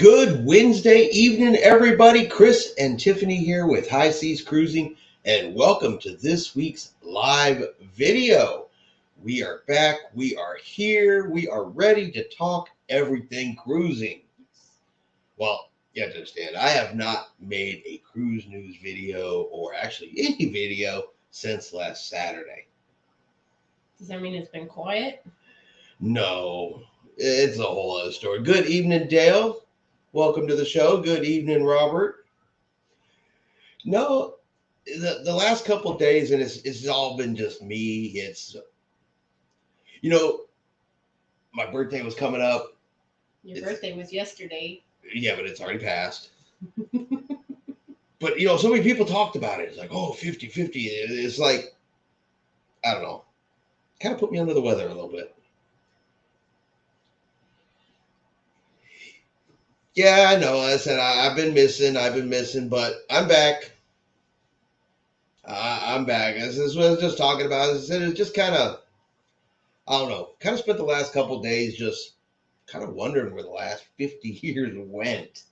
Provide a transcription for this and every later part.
Good Wednesday evening, everybody. Chris and Tiffany here with High Seas Cruising, and welcome to this week's live video. We are back. We are here. We are ready to talk everything cruising. Well, you have to understand, I have not made a cruise news video or actually any video since last Saturday. Does that mean it's been quiet? No, it's a whole other story. Good evening, Dale. Welcome to the show. Good evening, Robert. No, the last couple of days, and it's all been just me. It's, my birthday was coming up. Your birthday was yesterday. Yeah, but it's already passed. But, so many people talked about it. It's like, oh, 50-50. It's like, I don't know. Kind of put me under the weather a little bit. Yeah, I know. I said I've been missing, but I'm back. I'm back. This is what I was just talking about. I said it's just kind of, I don't know, kind of spent the last couple of days just kind of wondering where the last 50 years went.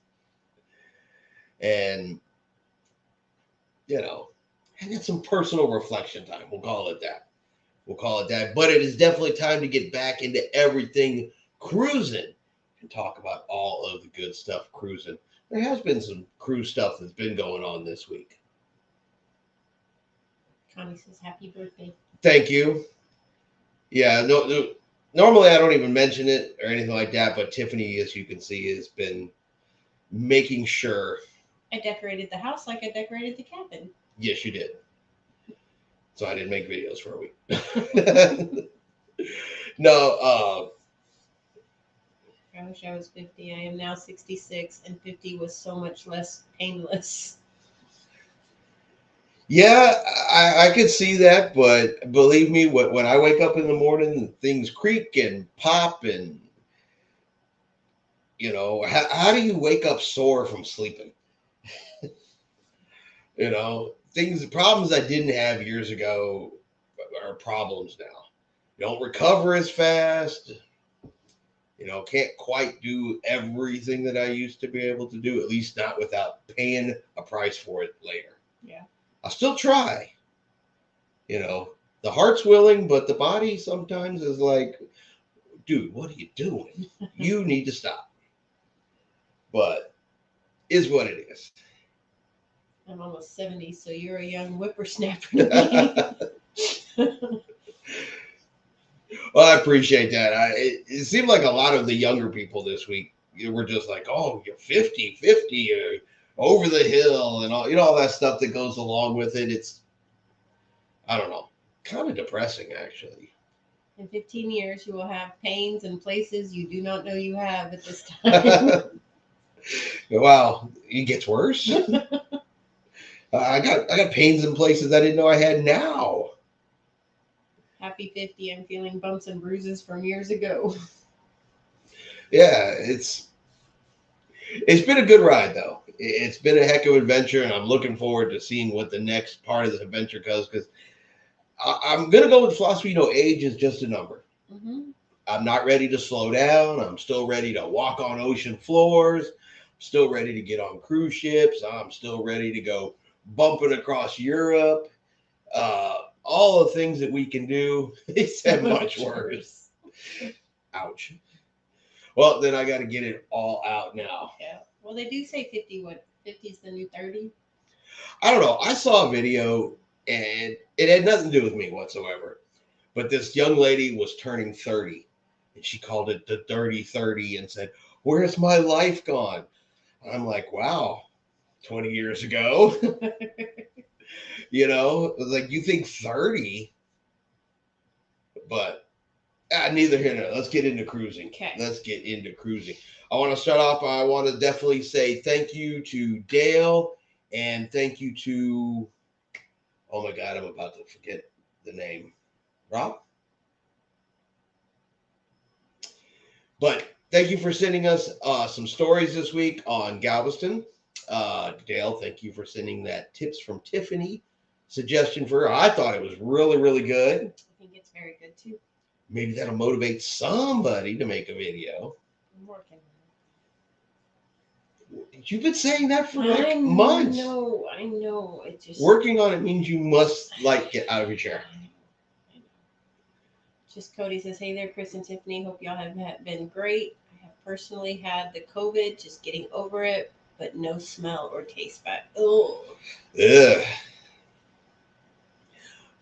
And, I had some personal reflection time. We'll call it that. But it is definitely time to get back into everything cruising and talk about all of the good stuff cruising. There has been some cruise stuff that's been going on this week. Connie says happy birthday. Thank you. Yeah, no, normally I don't even mention it or anything like that, but Tiffany, as you can see, has been making sure. I decorated the house like I decorated the cabin. Yes, you did. So I didn't make videos for a week. No, I wish I was 50. I am now 66, and 50 was so much less painless. Yeah, I could see that, but believe me, when I wake up in the morning, things creak and pop, and how do you wake up sore from sleeping? Problems I didn't have years ago are problems now. You don't recover as fast. Can't quite do everything that I used to be able to do, at least not without paying a price for it later. Yeah. I'll still try. The heart's willing, but the body sometimes is like, dude, what are you doing? You need to stop. But is what it is. I'm almost 70, so you're a young whippersnapper to me. Well, I appreciate that. It seemed like a lot of the younger people this week were just like, oh, you're 50, over the hill, and all that stuff that goes along with it. I don't know, kind of depressing actually. In 15 years, you will have pains in places you do not know you have at this time. Wow, it gets worse. I got pains in places I didn't know I had now. Happy 50, I'm feeling bumps and bruises from years ago. Yeah, it's been a good ride though. It's been a heck of an adventure, and I'm looking forward to seeing what the next part of the adventure goes. Because I'm gonna go with the philosophy. Age is just a number. Mm-hmm. I'm not ready to slow down. I'm still ready to walk on ocean floors. I'm still ready to get on cruise ships. I'm still ready to go bumping across Europe. All the things that we can do, except much worse. Ouch. Well, then I got to get it all out now. Yeah. Well, they do say 50. What? 50 is the new 30. I don't know. I saw a video and it had nothing to do with me whatsoever. But this young lady was turning 30 and she called it the dirty 30 and said, "Where's my life gone?" I'm like, wow, 20 years ago. Like you think 30, but neither here nor there. Let's get into cruising. Okay. Let's get into cruising. I want to start off. I want to definitely say thank you to Dale and thank you to, oh my God, I'm about to forget the name. Rob? But thank you for sending us some stories this week on Galveston. Dale, thank you for sending that tips from Tiffany suggestion for her. I thought it was really, really good. I think it's very good too. Maybe that'll motivate somebody to make a video. I'm working. You've been saying that for like months. I know. It just Working on it means you must get out of your chair. I know. Just Cody says, "Hey there, Chris and Tiffany. Hope y'all have been great. I have personally had the COVID, just getting over it, but no smell or taste back. Oh, Ugh.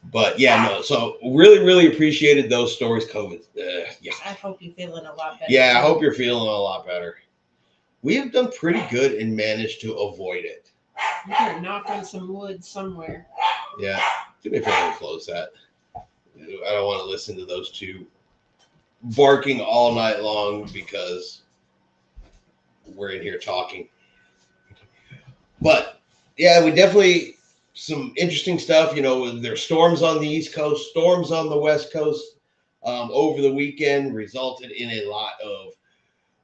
But yeah, no. So really, really appreciated those stories. COVID. Yeah. I hope you're feeling a lot better. Yeah, I hope you're feeling a lot better. We have done pretty good and managed to avoid it. You can knock on some wood somewhere. Yeah. Do me a favor and close that. I don't want to listen to those two barking all night long because we're in here talking. But yeah, we definitely some interesting stuff. There's storms on the East Coast, storms on the West Coast over the weekend, resulted in a lot of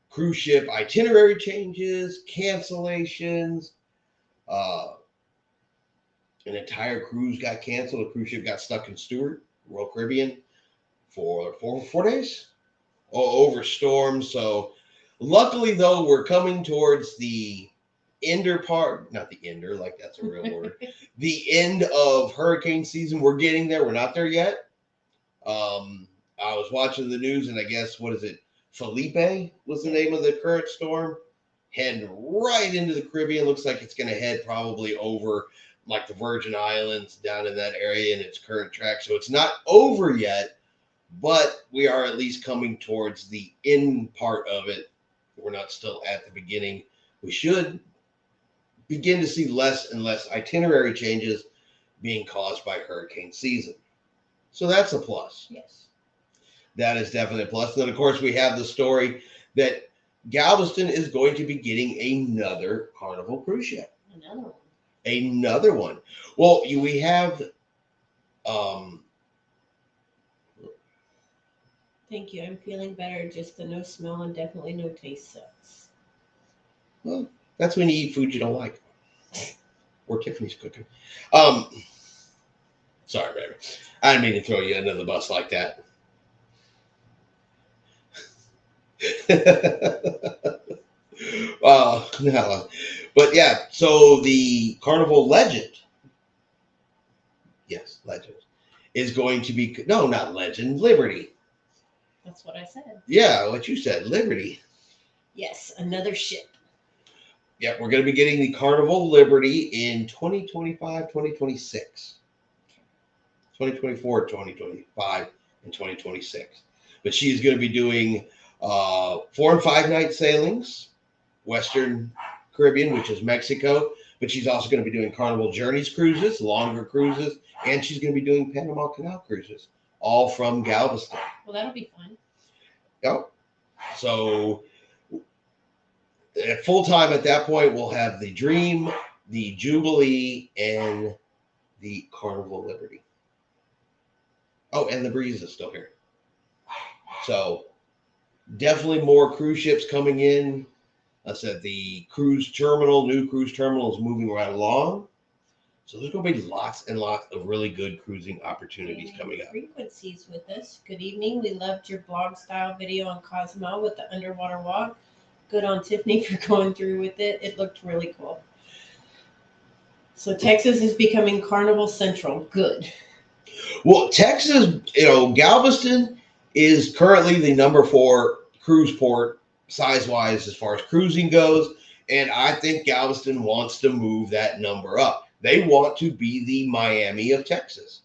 cruise ship itinerary changes, cancellations. An entire cruise got canceled. A cruise ship got stuck in Stewart, Royal Caribbean, for 4 days over storms. So luckily, though, we're coming towards the ender part, not the ender, like that's a real word, the end of hurricane season. We're getting there. We're not there yet. I was watching the news, and I guess, what is it? Felipe was the name of the current storm. Heading right into the Caribbean. Looks like it's going to head probably over like the Virgin Islands down in that area in its current track. So it's not over yet, but we are at least coming towards the end part of it. We're not still at the beginning. We should begin to see less and less itinerary changes being caused by hurricane season. So that's a plus. Yes. That is definitely a plus. And then, of course, we have the story that Galveston is going to be getting another Carnival cruise ship. Another one. Well, we have. Thank you. I'm feeling better. Just the no smell and definitely no taste sucks. Well, that's when you eat food you don't like. Or Tiffany's cooking. Sorry, baby. I didn't mean to throw you under the bus like that. No. But yeah, so the Carnival Legend, yes, Legend, is going to be, no, not Legend, Liberty. That's what I said. Yeah, what you said, Liberty. Yes, another ship. Yeah, we're going to be getting the Carnival Liberty in 2025, 2026. 2024, 2025, and 2026. But she's going to be doing 4 and 5 night sailings, Western Caribbean, which is Mexico, But she's also going to be doing Carnival Journeys cruises, longer cruises, and she's going to be doing Panama Canal cruises, all from Galveston. Well, that'll be fun. Yep. So at full time at that point, we'll have the Dream, the Jubilee, and the Carnival Liberty. Oh, and the Breeze is still here. So definitely more cruise ships coming in. I said the new cruise terminal is moving right along. So there's going to be lots and lots of really good cruising opportunities coming up. Frequencies with us. Good evening. We loved your blog style video on Cozumel with the underwater walk. Good on Tiffany for going through with it. It looked really cool. So Texas is becoming Carnival Central. Good. Well, Texas, Galveston is currently the number 4 cruise port size-wise as far as cruising goes. And I think Galveston wants to move that number up. They want to be the Miami of Texas.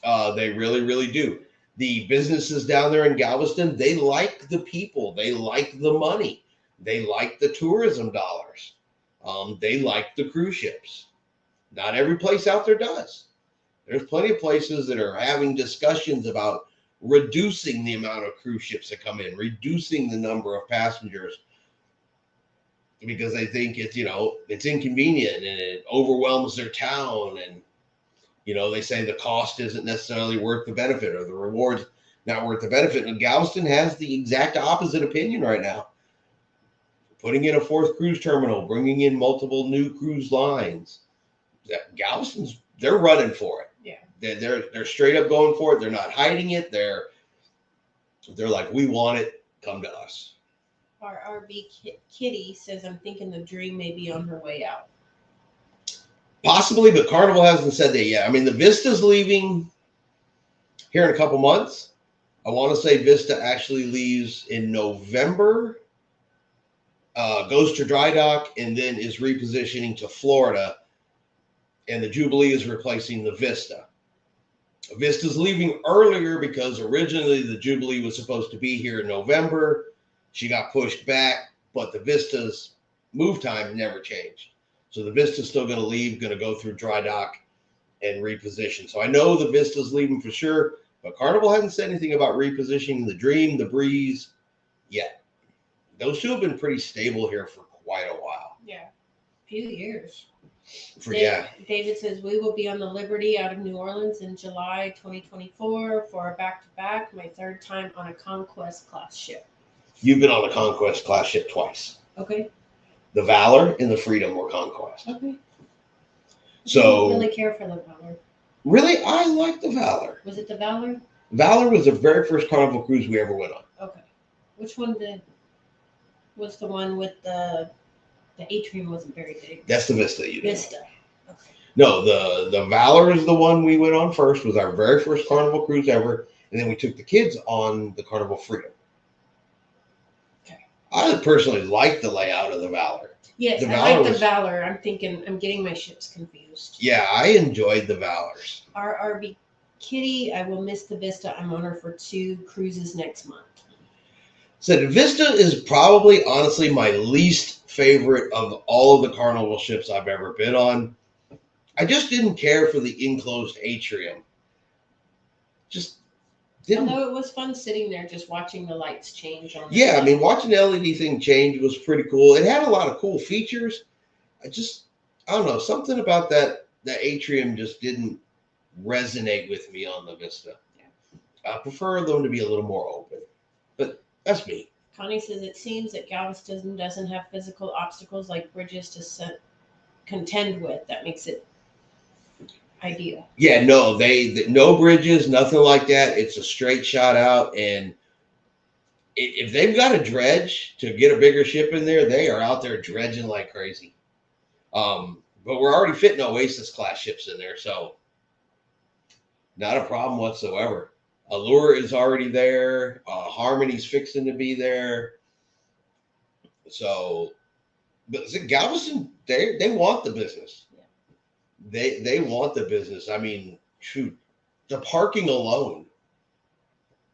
They really, really do. The businesses down there in Galveston, they like the people. They like the money. They like the tourism dollars. They like the cruise ships. Not every place out there does. There's plenty of places that are having discussions about reducing the amount of cruise ships that come in, reducing the number of passengers, because they think it's inconvenient and it overwhelms their town. And, they say the cost isn't necessarily worth the benefit, or the rewards not worth the benefit. And Galveston has the exact opposite opinion right now. Putting in a 4th cruise terminal, bringing in multiple new cruise lines. Galveston's, they're running for it. Yeah. They're straight up going for it. They're not hiding it. They're like, we want it. Come to us. Our RV Kitty says, I'm thinking the Dream may be on her way out. Possibly, but Carnival hasn't said that yet. I mean, the Vista's leaving here in a couple months. I want to say Vista actually leaves in November, goes to dry dock, and then is repositioning to Florida. And the Jubilee is replacing the Vista. Vista's leaving earlier because originally the Jubilee was supposed to be here in November. She got pushed back, but the Vista's move time never changed. So the Vista's still going to leave, going to go through dry dock and reposition. So I know the Vista's leaving for sure, but Carnival hasn't said anything about repositioning the Dream, the Breeze yet. Those two have been pretty stable here for quite a while. Yeah, a few years. David says, we will be on the Liberty out of New Orleans in July 2024 for a back-to-back, my 3rd time on a Conquest class ship. You've been on a Conquest class ship twice. Okay. The Valor and the Freedom were Conquest. Okay. So, I don't really care for the Valor. Really? I like the Valor. Was it the Valor? Valor was the very first Carnival cruise we ever went on. Okay. Which one was the one with the atrium wasn't very big? That's the Vista. Vista. Okay. No, the Valor is the one we went on first. Was our very first Carnival cruise ever, and then we took the kids on the Carnival Freedom. Okay. I personally like the layout of the Valor. Yes, I like the Valor. I'm getting my ships confused. Yeah, I enjoyed the Valors. Our RV Kitty, I will miss the Vista. I'm on her for 2 cruises next month. So the Vista is probably, honestly, my least favorite of all of the Carnival ships I've ever been on. I just didn't care for the enclosed atrium. Just didn't. Although it was fun sitting there just watching the lights change on. Yeah, I mean, watching the LED thing change was pretty cool. It had a lot of cool features. I don't know, something about that atrium just didn't resonate with me on the Vista. Yeah. I prefer them to be a little more open, but that's me. Connie says, it seems that Galveston doesn't have physical obstacles like bridges to contend with. That makes it ideal. Yeah, no, no bridges, nothing like that. It's a straight shot out, and if they've got a dredge to get a bigger ship in there, they are out there dredging like crazy. But we're already fitting Oasis class ships in there, so not a problem whatsoever. Allure is already there. Harmony's fixing to be there. So, but Galveston, they want the business. Yeah. They want the business. I mean, shoot, the parking alone.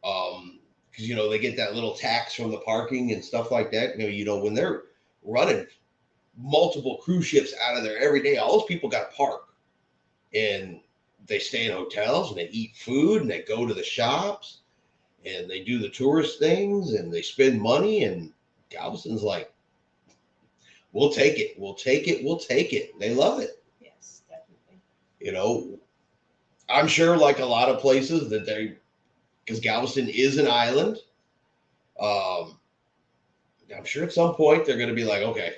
Because they get that little tax from the parking and stuff like that. When they're running multiple cruise ships out of there every day. All those people got to park, and they stay in hotels and they eat food and they go to the shops and they do the tourist things and they spend money. And Galveston's like, we'll take it, we'll take it, we'll take it. They love it. Yes, definitely. You know, I'm sure like a lot of places that they, because Galveston is an island. I'm sure at some point they're going to be like, okay,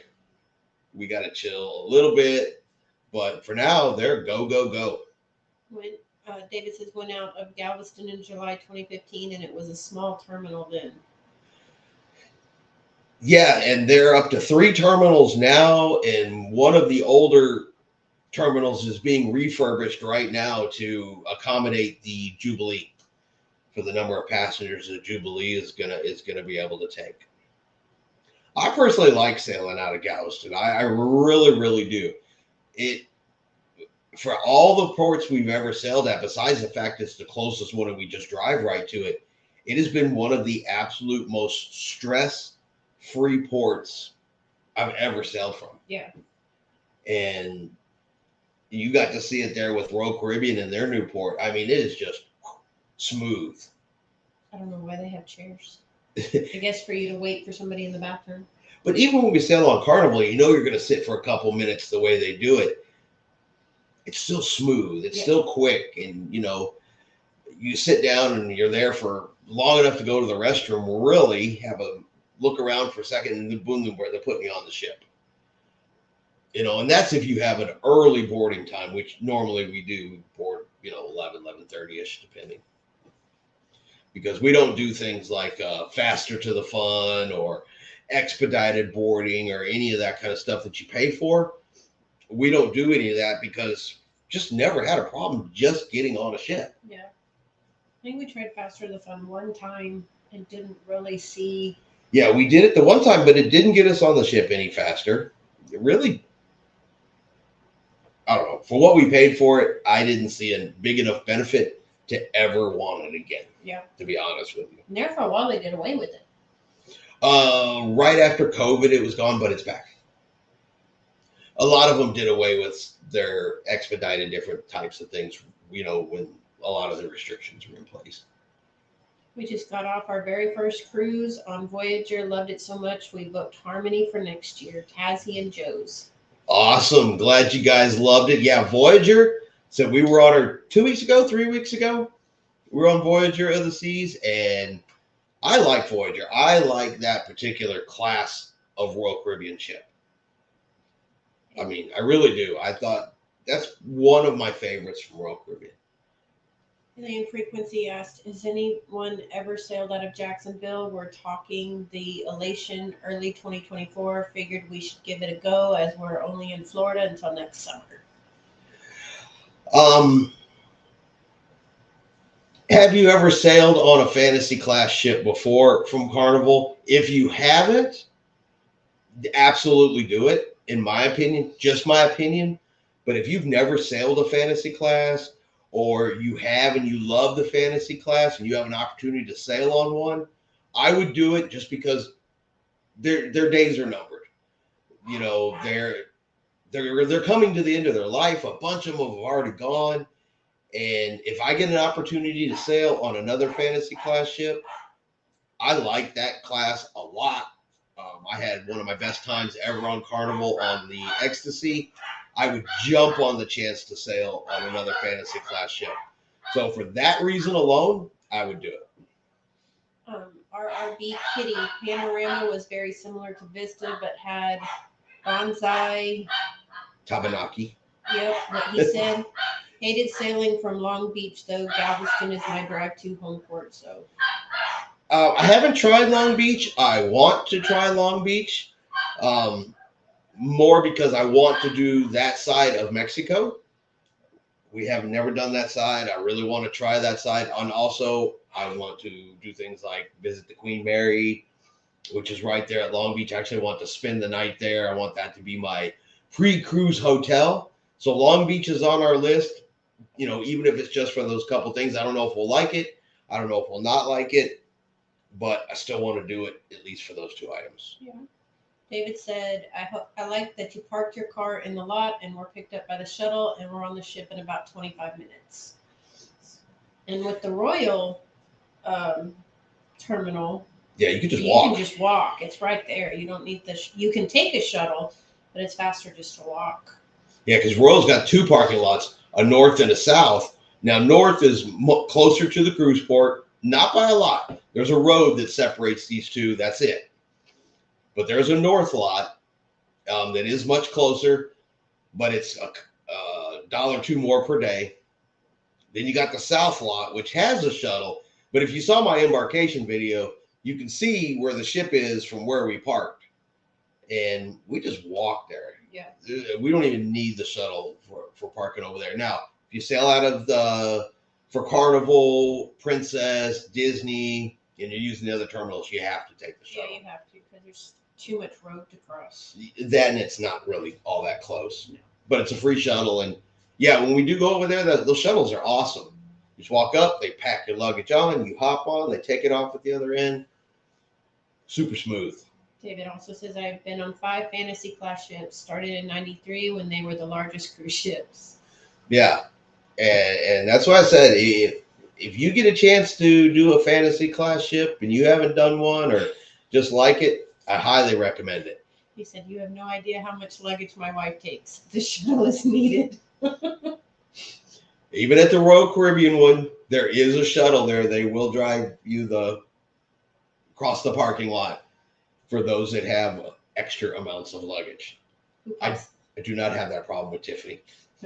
we got to chill a little bit. But for now, they're go, go, go. When David says went out of Galveston in July 2015, and it was a small terminal then. Yeah, and they're up to 3 terminals now, and one of the older terminals is being refurbished right now to accommodate the Jubilee for the number of passengers the Jubilee is gonna be able to take. I personally like sailing out of Galveston. I really, really do. It for all the ports we've ever sailed at, besides the fact it's the closest one and we just drive right to it, it has been one of the absolute most stress-free ports I've ever sailed from. Yeah. And you got to see it there with Royal Caribbean and their new port. I mean, it is just smooth. I don't know why they have chairs. I guess for you to wait for somebody in the bathroom. But even when we sail on Carnival, you know you're going to sit for a couple minutes the way they do it. It's still smooth. It's still quick. And, you know, you sit down and you're there for long enough to go to the restroom, really have a look around for a second, and then boom, they're putting you on the ship. You know, and that's if you have an early boarding time, which normally we do board, 11:30ish, depending. Because we don't do things like faster to the fun or expedited boarding or any of that kind of stuff that you pay for. We don't do any of that because just never had a problem just getting on a ship. Yeah. I think we tried faster to the fun one time and didn't really see. Yeah, we did it the one time, but it didn't get us on the ship any faster. It really, I don't know. For what we paid for it, I didn't see a big enough benefit to ever want it again. Yeah. To be honest with you. And there for a while they did away with it. Right after COVID, it was gone, but it's back. A lot of them did away with their expedited different types of things, when a lot of the restrictions were in place. We just got off our very first cruise on Voyager. Loved it so much. We booked Harmony for next year. Tazzy and Joe's. Awesome. Glad you guys loved it. Yeah, Voyager. So we were on her 3 weeks ago. We were on Voyager of the Seas, and I like Voyager. I like that particular class of Royal Caribbean ship. I mean, I really do. I thought that's one of my favorites from Royal Caribbean. Alien Frequency asked, has anyone ever sailed out of Jacksonville? We're talking the Elation early 2024. Figured we should give it a go as we're only in Florida until next summer. Have you ever sailed on a fantasy class ship before from Carnival? If you haven't, absolutely do it, in my opinion, just my opinion. But if you've never sailed a fantasy class, or you have and you love the fantasy class and you have an opportunity to sail on one, I would do it just because their days are numbered. They're coming to the end of their life. A bunch of them have already gone. And if I get an opportunity to sail on another fantasy class ship, I like that class a lot. I had one of my best times ever on Carnival on the Ecstasy. I would jump on the chance to sail on another fantasy class ship. So for that reason alone, I would do it. RRB Kitty Panorama was very similar to Vista, but had bonsai. Tabanaki. Yep, what he said. Hated sailing from Long Beach, though. Galveston is my drive to home port, so. I haven't tried Long Beach. I want to try Long Beach. More because I want to do that side of Mexico. We have never done that side. I really want to try that side. And also, I want to do things like visit the Queen Mary, which is right there at Long Beach. I actually want to spend the night there. I want that to be my pre-cruise hotel. So Long Beach is on our list, even if it's just for those couple things. I don't know if we'll like it. I don't know if we'll not like it. But I still want to do it, at least for those 2 items. Yeah. David said, I like that you parked your car in the lot and were picked up by the shuttle and we're on the ship in about 25 minutes. And with the Royal terminal, Yeah, you can just walk. You can just walk. It's right there. You don't need you can take a shuttle, but it's faster just to walk. Yeah, because Royal's got two parking lots, a north and a south. Now, north is closer to the cruise port, not by a lot. There's a road that separates these two. That's it. But there's a north lot that is much closer, but it's a dollar or two more per day. Then you got the south lot, which has a shuttle. But if you saw my embarkation video, you can see where the ship is from where we parked. And we just walk there. Yeah. We don't even need the shuttle for parking over there. Now, if you sail out of for Carnival, Princess, Disney, and you're using the other terminals, you have to take the shuttle. Yeah, you have to because there's too much road to cross. Then it's not really all that close. No. But it's a free shuttle. And yeah, when we do go over there, those shuttles are awesome. You just walk up, they pack your luggage on, you hop on, they take it off at the other end. Super smooth. David also says, I've been on 5 fantasy class ships, started in 93 when they were the largest cruise ships. Yeah. And that's why I said, if you get a chance to do a fantasy class ship and you haven't done one or just like it, I highly recommend it. He said, you have no idea how much luggage my wife takes. The shuttle is needed. Even at the Royal Caribbean one, there is a shuttle there. They will drive you across the parking lot for those that have extra amounts of luggage. I do not have that problem with Tiffany.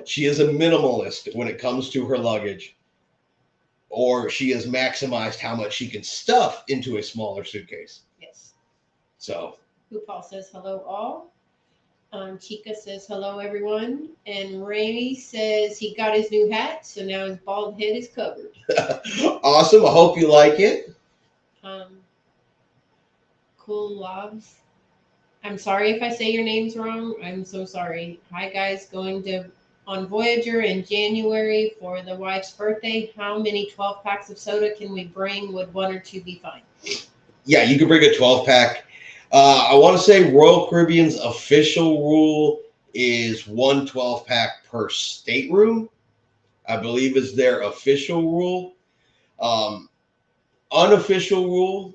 She is a minimalist when it comes to her luggage, or she has maximized how much she can stuff into a smaller suitcase. Yes. So. Paul says, hello all. Chica says, hello everyone. And Ray says he got his new hat, so now his bald head is covered. Awesome. I hope you like it. Cool Lobs. I'm sorry if I say your names wrong. I'm so sorry. Hi guys, going on Voyager in January for the wife's birthday. How many 12 packs of soda can we bring? Would 1 or 2 be fine? Yeah, you can bring a 12 pack. I want to say Royal Caribbean's official rule is 1 12 pack per stateroom. I believe is their official rule. Unofficial rule,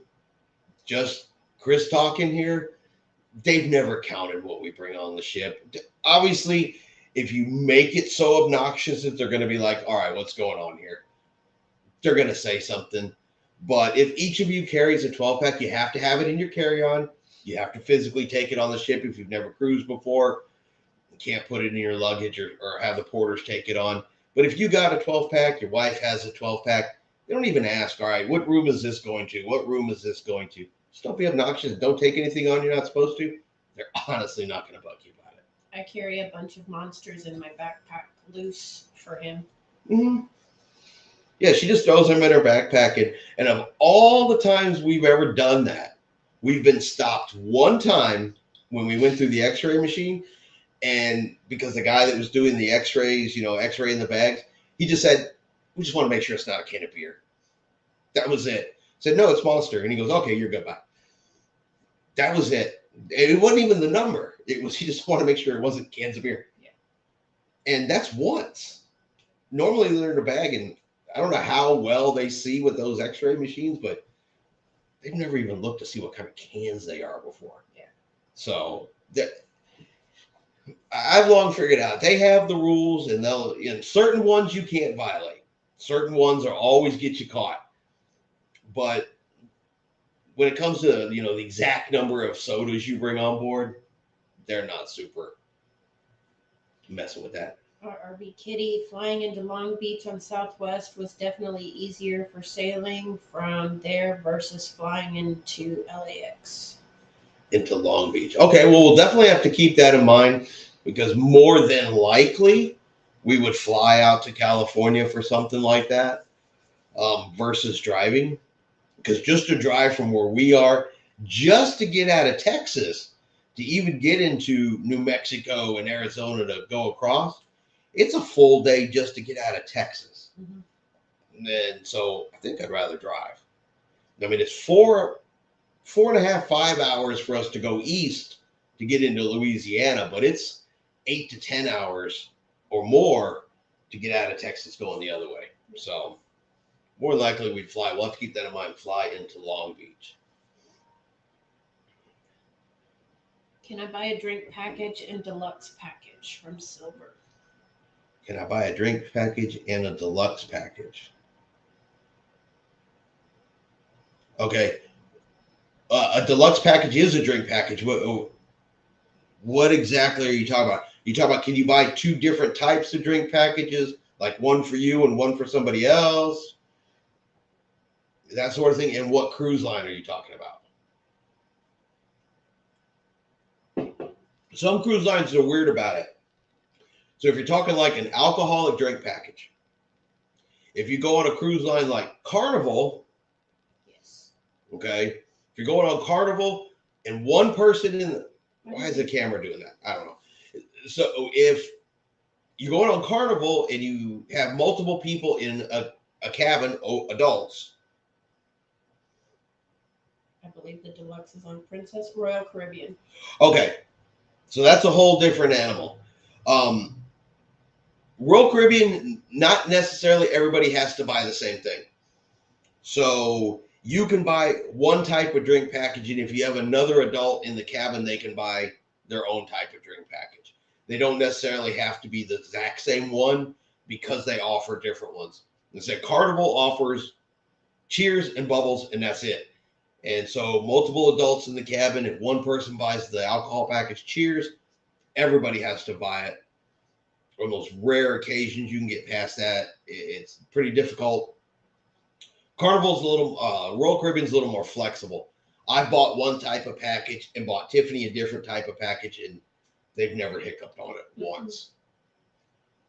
just Chris talking here, they've never counted what we bring on the ship. Obviously, if you make it so obnoxious that they're going to be like, all right, what's going on here? They're going to say something. But if each of you carries a 12 pack, you have to have it in your carry-on. You have to physically take it on the ship if you've never cruised before. You can't put it in your luggage or have the porters take it on. But if you got a 12 pack, your wife has a 12 pack, they don't even ask, all right, what room is this going to? What room is this going to? Just don't be obnoxious. Don't take anything on you're not supposed to. They're honestly not going to bug you about it. I carry a bunch of monsters in my backpack loose for him. Mm-hmm. Yeah, she just throws them in her backpack. And of all the times we've ever done that, we've been stopped one time when we went through the x-ray machine. And because the guy that was doing the x-rays, x-ray in the bags, he just said, we just want to make sure it's not a can of beer. That was it. Said, no, it's Monster. And he goes, okay, you're good, bye. That was it. It wasn't even the number. It was, he just wanted to make sure it wasn't cans of beer. Yeah. And that's once. Normally they're in a bag, and I don't know how well they see with those x-ray machines, but they've never even looked to see what kind of cans they are before. Yeah. So I've long figured out they have the rules, and certain ones you can't violate. Certain ones are always get you caught. But when it comes to, the exact number of sodas you bring on board, they're not super messing with that. RV Kitty, flying into Long Beach on Southwest was definitely easier for sailing from there versus flying into LAX. Into Long Beach. Okay, well, we'll definitely have to keep that in mind because more than likely we would fly out to California for something like that versus driving. Because just to drive from where we are, just to get out of Texas, to even get into New Mexico and Arizona to go across, it's a full day just to get out of Texas. Mm-hmm. And so I think I'd rather drive. I mean, it's 4.5, 5 hours for us to go east to get into Louisiana, but it's 8 to 10 hours or more to get out of Texas going the other way. So more than likely we'd fly. We'll have to keep that in mind. Fly into Long Beach. Can I buy a drink package and deluxe package from Silver? Can I buy a drink package and a deluxe package? Okay. A deluxe package is a drink package. What exactly are you talking about? You talking about, can you buy two different types of drink packages, like one for you and one for somebody else? That sort of thing. And what cruise line are you talking about? Some cruise lines are weird about it. So if you're talking like an alcoholic drink package, if you go on a cruise line like Carnival, Yes. okay, if you're going on Carnival and one person in the, why is the camera doing that? I don't know. So if you're going on Carnival and you have multiple people in a cabin, adults. I believe the deluxe is on Princess Royal Caribbean. Okay, so that's a whole different animal. Royal Caribbean, not necessarily everybody has to buy the same thing. So you can buy one type of drink package, and if you have another adult in the cabin, they can buy their own type of drink package. They don't necessarily have to be the exact same one because they offer different ones. And so Carnival offers cheers and bubbles, and that's it. And so multiple adults in the cabin, if one person buys the alcohol package cheers, everybody has to buy it. On those rare occasions you can get past that, it's pretty difficult. Carnival's a little, Royal Caribbean's a little more flexible. I bought one type of package and bought Tiffany a different type of package, and they've never hiccuped on it once.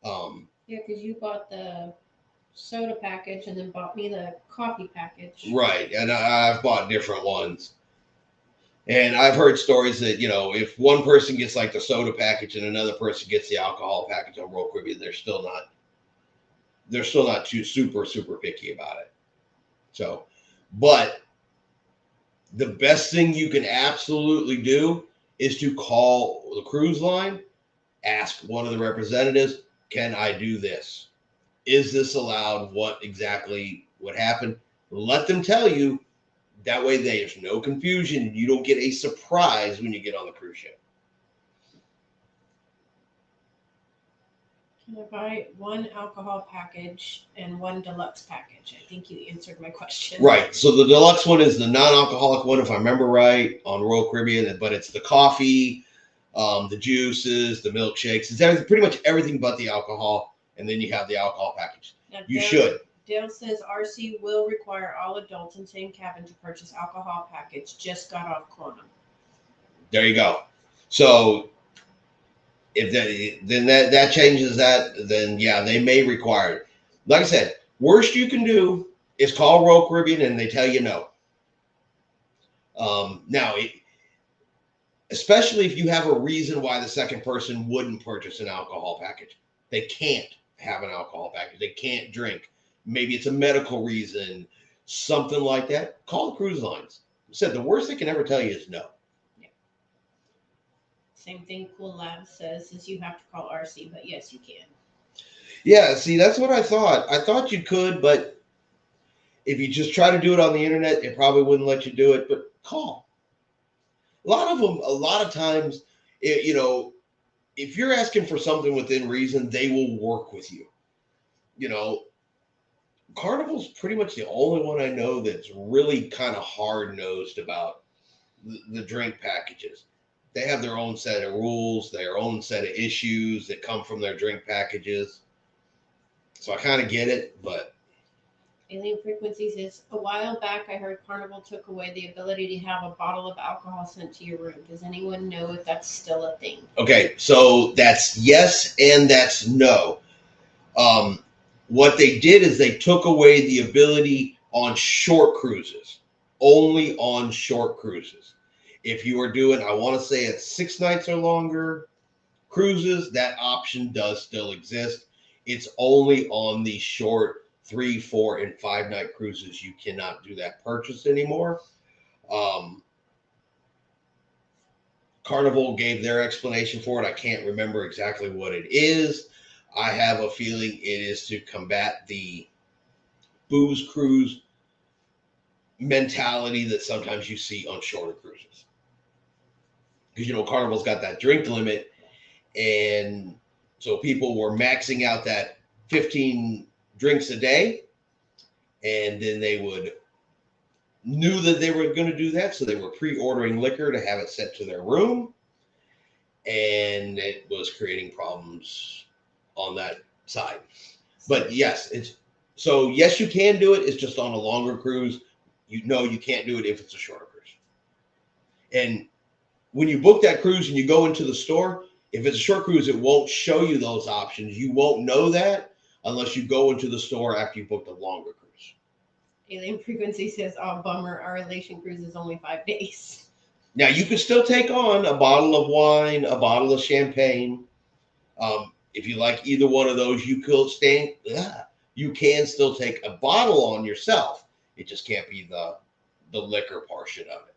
Yeah, because you bought the soda package and then bought me the coffee package. Right, and I've bought different ones. And I've heard stories that, you know, if one person gets like the soda package and another person gets the alcohol package on Royal Caribbean, they're still not too super picky about it. So, but the best thing you can absolutely do is to call the cruise line, ask one of the representatives, can I do this? Is this allowed? What exactly would happen? Let them tell you. That way there's no confusion and you don't get a surprise when you get on the cruise ship. Can I buy one alcohol package and one deluxe package? I think you answered my question. Right. So the deluxe one is the non-alcoholic one, if I remember right, on Royal Caribbean, but it's the coffee, the juices, the milkshakes. It's pretty much everything but the alcohol. And then you have the alcohol package. Now, you should. Dale says RC will require all adults in same cabin to purchase alcohol package. Just got off Quantum. There you go. So if that changes that, then yeah, they may require it. Like I said, worst you can do is call Royal Caribbean and they tell you no. Now, especially if you have a reason why the second person wouldn't purchase an alcohol package, they can't have an alcohol package. They can't drink. Maybe it's a medical reason, something like that. Call the cruise lines. I said the worst they can ever tell you is no. Yeah. Same thing Cool Lab says is you have to call RC, but yes, you can. Yeah, see, that's what I thought. I thought you could, but if you just try to do it on the internet, it probably wouldn't let you do it. But call. A lot of times, you know, if you're asking for something within reason, they will work with you. You know, Carnival's pretty much the only one I know that's really kind of hard-nosed about the drink packages. They have their own set of rules, their own set of issues that come from their drink packages. So I kind of get it, but Alien Frequency says, a while back I heard Carnival took away the ability to have a bottle of alcohol sent to your room. Does anyone know if that's still a thing? Okay, so that's yes and that's no. What they did is they took away the ability on short cruises, only on short cruises. If you are doing, I want to say it's 6 nights or longer cruises, that option does still exist. It's only on the short 3, 4, and 5 night cruises you cannot do that purchase anymore. Carnival gave their explanation for it. I can't remember exactly what it is. I have a feeling it is to combat the booze cruise mentality that sometimes you see on shorter cruises. Because, Carnival's got that drink limit. And so people were maxing out that 15 drinks a day. And then they knew that they were going to do that. So they were pre-ordering liquor to have it sent to their room. And it was creating problems on that side. But yes, yes, you can do it. It's just on a longer cruise. You can't do it if it's a shorter cruise. And when you book that cruise and you go into the store, if it's a short cruise, it won't show you those options. You won't know that unless you go into the store after you booked a longer cruise. Alien Frequency says, "Oh, bummer. Our Elation cruise is only 5 days." Now, you can still take on a bottle of wine, a bottle of champagne. If you like either one of those, you can still take a bottle on yourself. It just can't be the liquor portion of it.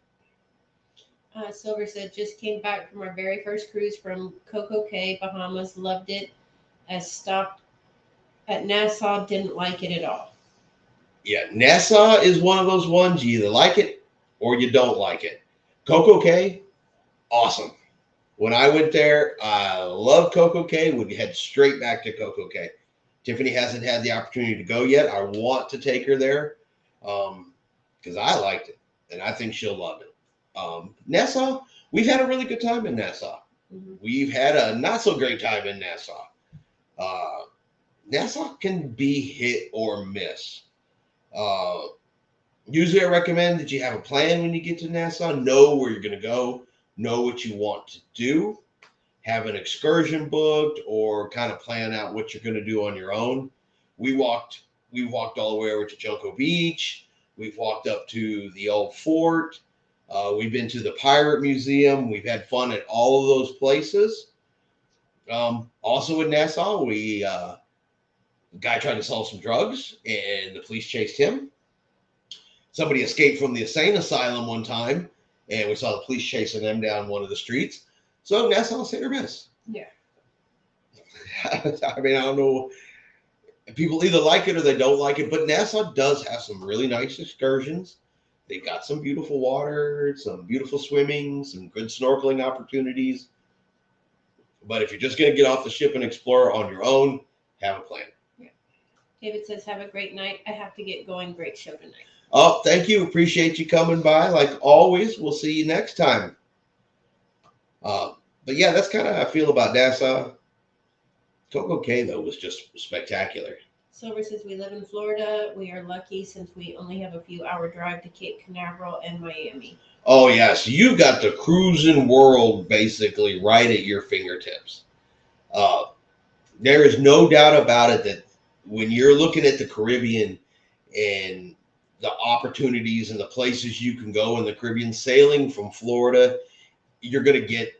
Silver said, "Just came back from our very first cruise from Coco Cay, Bahamas. Loved it. As stopped at Nassau, didn't like it at all." Yeah, Nassau is one of those ones you either like it or you don't like it. Coco Cay, awesome. When I went there, I loved Coco Cay. Would head straight back to Coco Cay. Tiffany hasn't had the opportunity to go yet. I want to take her there because I liked it, and I think she'll love it. Nassau, we've had a really good time in Nassau. Mm-hmm. We've had a not so great time in Nassau. Nassau can be hit or miss. Usually I recommend that you have a plan when you get to Nassau, know where you're going to go, know what you want to do, have an excursion booked, or kind of plan out what you're going to do on your own. We walked all the way over to Junco Beach. We've walked up to the old fort. We've been to the Pirate Museum. We've had fun at all of those places. Also in Nassau, a guy tried to sell some drugs, and the police chased him. Somebody escaped from the insane asylum one time, and we saw the police chasing them down one of the streets. So Nassau's hit or miss. Yeah. I mean, I don't know. People either like it or they don't like it, but Nassau does have some really nice excursions. They've got some beautiful water, some beautiful swimming, some good snorkeling opportunities. But if you're just going to get off the ship and explore on your own, have a plan. Yeah. David says, "Have a great night. I have to get going. Great show tonight." Oh, thank you. Appreciate you coming by. Like always, we'll see you next time. But yeah, that's kind of how I feel about Nassau. Coco Cay, though, was just spectacular. Silver says, "We live in Florida. We are lucky since we only have a few hour drive to Cape Canaveral and Miami." Oh, yeah. So you got the cruising world basically right at your fingertips. There is no doubt about it that when you're looking at the Caribbean and the opportunities and the places you can go in the Caribbean, sailing from Florida, you're going to get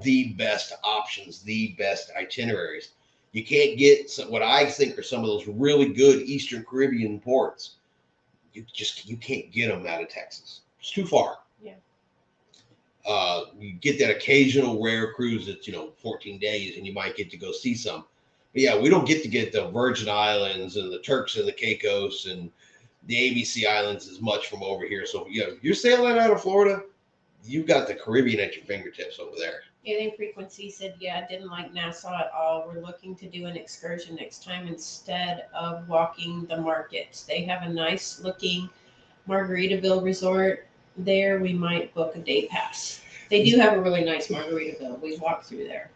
the best options, the best itineraries. You can't get what I think are some of those really good Eastern Caribbean ports. You can't get them out of Texas. It's too far. Yeah. You get that occasional rare cruise that's 14 days, and you might get to go see some. But yeah, we don't get to get the Virgin Islands and the Turks and the Caicos and the ABC Islands as much from over here. So you're sailing out of Florida, you've got the Caribbean at your fingertips over there. Alien Frequency said, "Yeah, didn't like Nassau at all. We're looking to do an excursion next time instead of walking the markets. They have a nice looking Margaritaville resort there. We might book a day pass." They do have a really nice Margaritaville. We walked through there.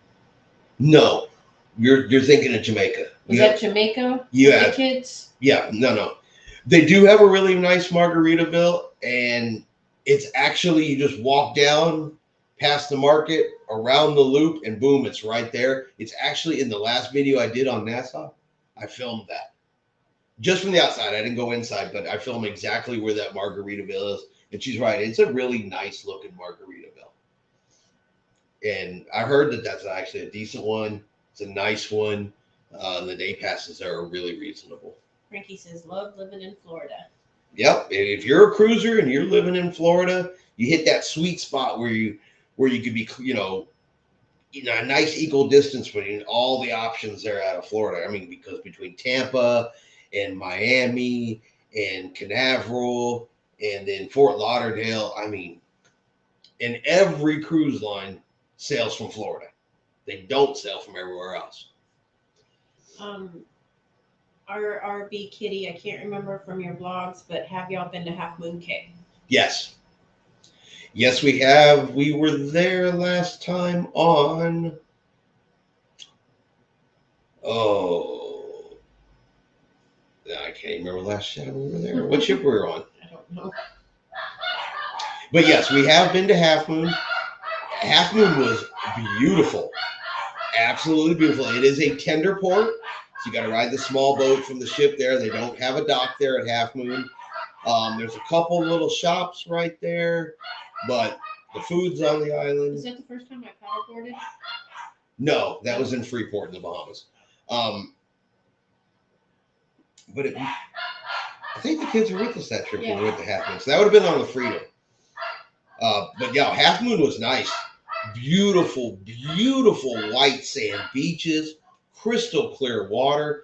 No, you're thinking of Jamaica. Was that Jamaica? Yeah. The kids? Yeah, no. They do have a really nice Margaritaville, and it's actually, you just walk down past the market, around the loop, and boom, it's right there. It's actually in the last video I did on Nassau. I filmed that. Just from the outside. I didn't go inside, but I filmed exactly where that Margaritaville is. And she's right. It's a really nice looking Margaritaville. And I heard that that's actually a decent one. It's a nice one. The day passes there are really reasonable. Frankie says, "Love living in Florida." Yep. If you're a cruiser and you're living in Florida, you hit that sweet spot where where you could be, a nice equal distance between all the options there out of Florida. I mean, because between Tampa and Miami and Canaveral and then Fort Lauderdale, I mean, and every cruise line sails from Florida. They don't sail from everywhere else. Our RB Kitty, I can't remember from your blogs, but have y'all been to Half Moon Cay? Yes. Yes, we have. We were there last time on. Oh, I can't even remember last time we were there. What ship we were on? I don't know. But yes, we have been to Half Moon. Half Moon was beautiful. Absolutely beautiful. It is a tender port. So you got to ride the small boat from the ship there. They don't have a dock there at Half Moon. There's a couple little shops right there, but the food's on the island. Is that the first time I paddleboarded? No, that was in Freeport in the Bahamas. But I think the kids were with us that trip when we went to Half Moon. So that would have been on the Freedom. But yeah, Half Moon was nice. Beautiful, beautiful white sand beaches, crystal clear water.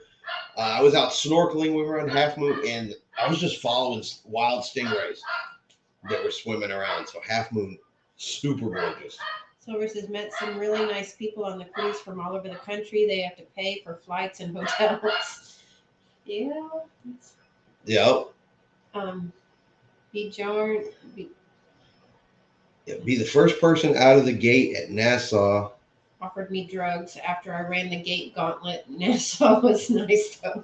I was out snorkeling when we were on Half Moon, and I was just following wild stingrays that were swimming around. So Half Moon, super gorgeous. Silver says, met some really nice people on the cruise from all over the country. They have to pay for flights and hotels. Yeah. Yep. Be the first person out of the gate at Nassau. Offered me drugs after I ran the gate gauntlet. Nassau was nice though.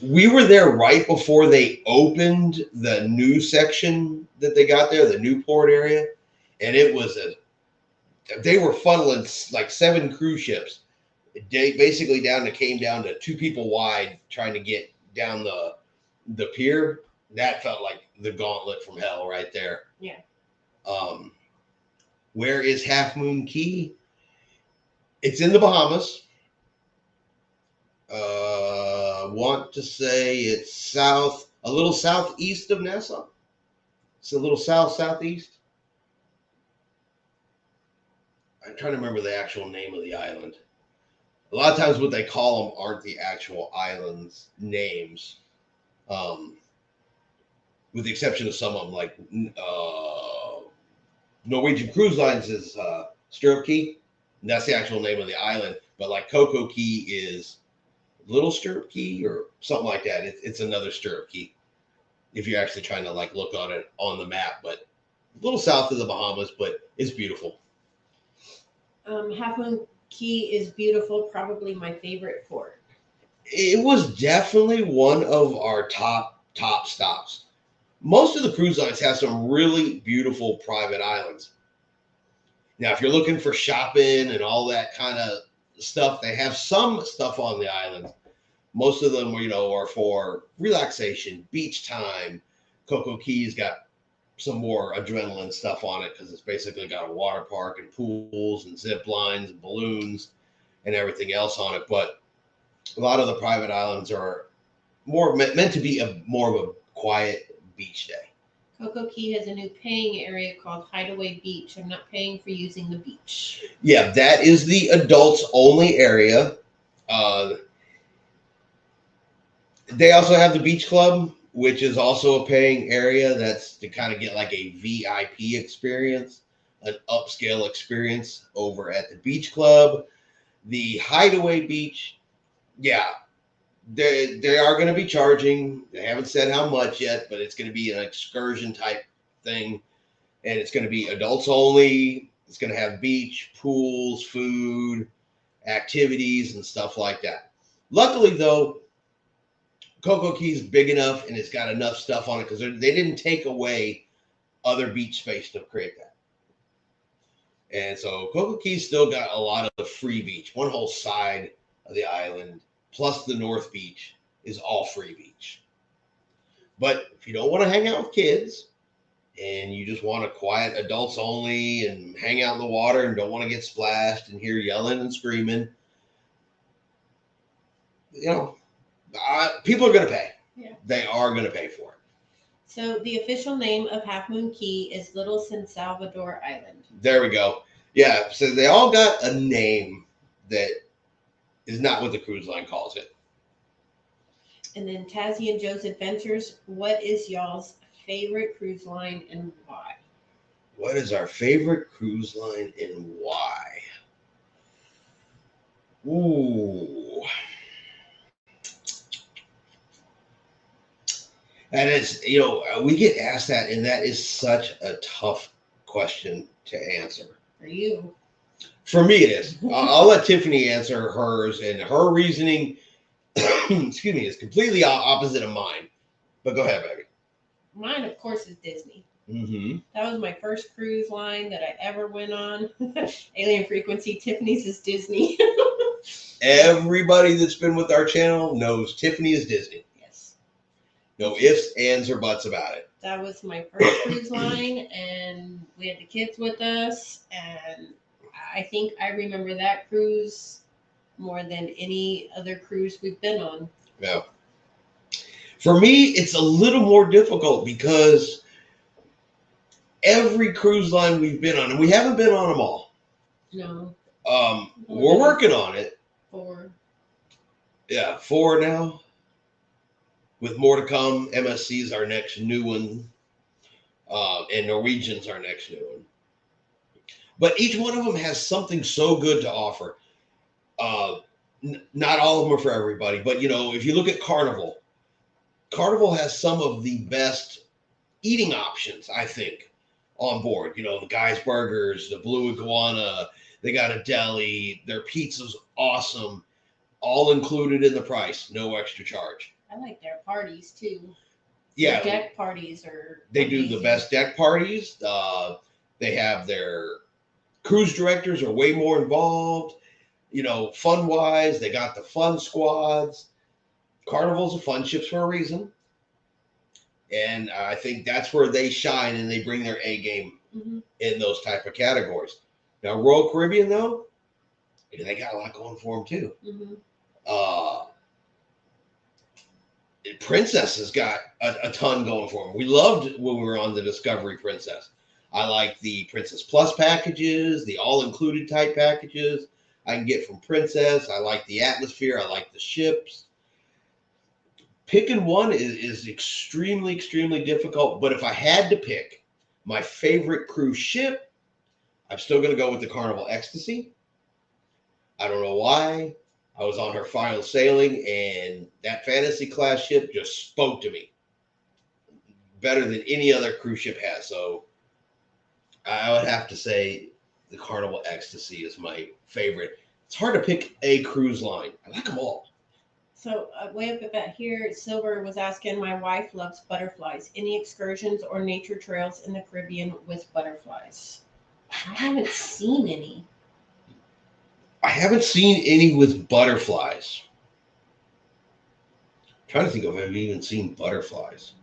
We were there right before they opened the new section that they got there, the Newport area, and it was they were funneling like 7 cruise ships. They basically came down to 2 people wide trying to get down the pier. That felt like the gauntlet from hell right there. Yeah. Where is Half Moon Cay? It's in the Bahamas. Want to say it's a little southeast of Nassau. It's a little southeast. I'm trying to remember the actual name of the island. A lot of times what they call them aren't the actual islands' names. With the exception of some of them, like Norwegian Cruise Lines is Stirrup Cay. And that's the actual name of the island. But like Coco Cay is Little Stirrup Cay or something like that. It's another Stirrup Cay if you're actually trying to like look on it on the map. But a little south of the Bahamas, but it's beautiful. Half Moon Cay is beautiful. Probably my favorite port. It was definitely one of our top stops. Most of the cruise lines have some really beautiful private islands. Now, if you're looking for shopping and all that kind of stuff, they have some stuff on the island. Most of them, are for relaxation, beach time. Coco Cay's got some more adrenaline stuff on it because it's basically got a water park and pools and zip lines and balloons and everything else on it. But a lot of the private islands are more meant to be more of a quiet beach day. Coco Cay has a new paying area called Hideaway Beach. I'm not paying for using the beach. Yeah, that is the adults only area. They also have the beach club, which is also a paying area. That's to kind of get like a VIP experience, an upscale experience over at the beach club. The Hideaway Beach, yeah, they are going to be charging. They haven't said how much yet, but it's going to be an excursion type thing. And it's going to be adults only. It's going to have beach, pools, food, activities, and stuff like that. Luckily, though, Coco Cay's big enough and it's got enough stuff on it because they didn't take away other beach space to create that. And so Coco Cay's still got a lot of the free beach. One whole side of the island, plus the North Beach, is all free beach. But if you don't want to hang out with kids and you just want to quiet adults only and hang out in the water and don't want to get splashed and hear yelling and screaming, people are going to pay. Yeah. They are going to pay for it. So the official name of Half Moon Key is Little San Salvador Island. There we go. Yeah, so they all got a name that is not what the cruise line calls it. And then Tazzy and Joe's Adventures. What is y'all's favorite cruise line and why? What is our favorite cruise line and why? Ooh. And it's, we get asked that, and that is such a tough question to answer. For you. For me, it is. I'll let Tiffany answer hers, and her reasoning, excuse me, is completely opposite of mine. But go ahead, baby. Mine, of course, is Disney. Mm-hmm. That was my first cruise line that I ever went on. Alien Frequency. Tiffany's is Disney. Everybody that's been with our channel knows Tiffany is Disney. Yes. No ifs, ands, or buts about it. That was my first cruise line, and we had the kids with us, and I think I remember that cruise more than any other cruise we've been on. Yeah. For me, it's a little more difficult because every cruise line we've been on, and we haven't been on them all. No. We're working on it. 4. Yeah, 4 now. With more to come. MSC is our next new one. And Norwegian's our next new one. But each one of them has something so good to offer. Not all of them are for everybody, but if you look at Carnival has some of the best eating options, I think, on board. The Guy's Burgers, the Blue Iguana, they got a deli, their pizza's awesome, all included in the price, no extra charge. I like their parties too. Yeah, their deck parties are. They amazing. do the best deck parties. They have their cruise directors are way more involved. Fun wise, they got the fun squads. Carnival's a fun ships for a reason, and I think that's where they shine and they bring their A game in those type of categories. Now, Royal Caribbean though, they got a lot going for them too. Princess has got a ton going for them. We loved when we were on the Discovery Princess. I like the Princess Plus packages, the all-included type packages I can get from Princess. I like the atmosphere. I like the ships. Picking one is extremely, extremely difficult. But if I had to pick my favorite cruise ship, I'm still going to go with the Carnival Ecstasy. I don't know why. I was on her final sailing, and that fantasy class ship just spoke to me better than any other cruise ship has. So I would have to say the Carnival Ecstasy is my favorite. It's hard to pick a cruise line. I like them all. So way up about here, Silver was asking, my wife loves butterflies. Any excursions or nature trails in the Caribbean with butterflies? I haven't seen any. I haven't seen any with butterflies. I'm trying to think if I've even seen butterflies.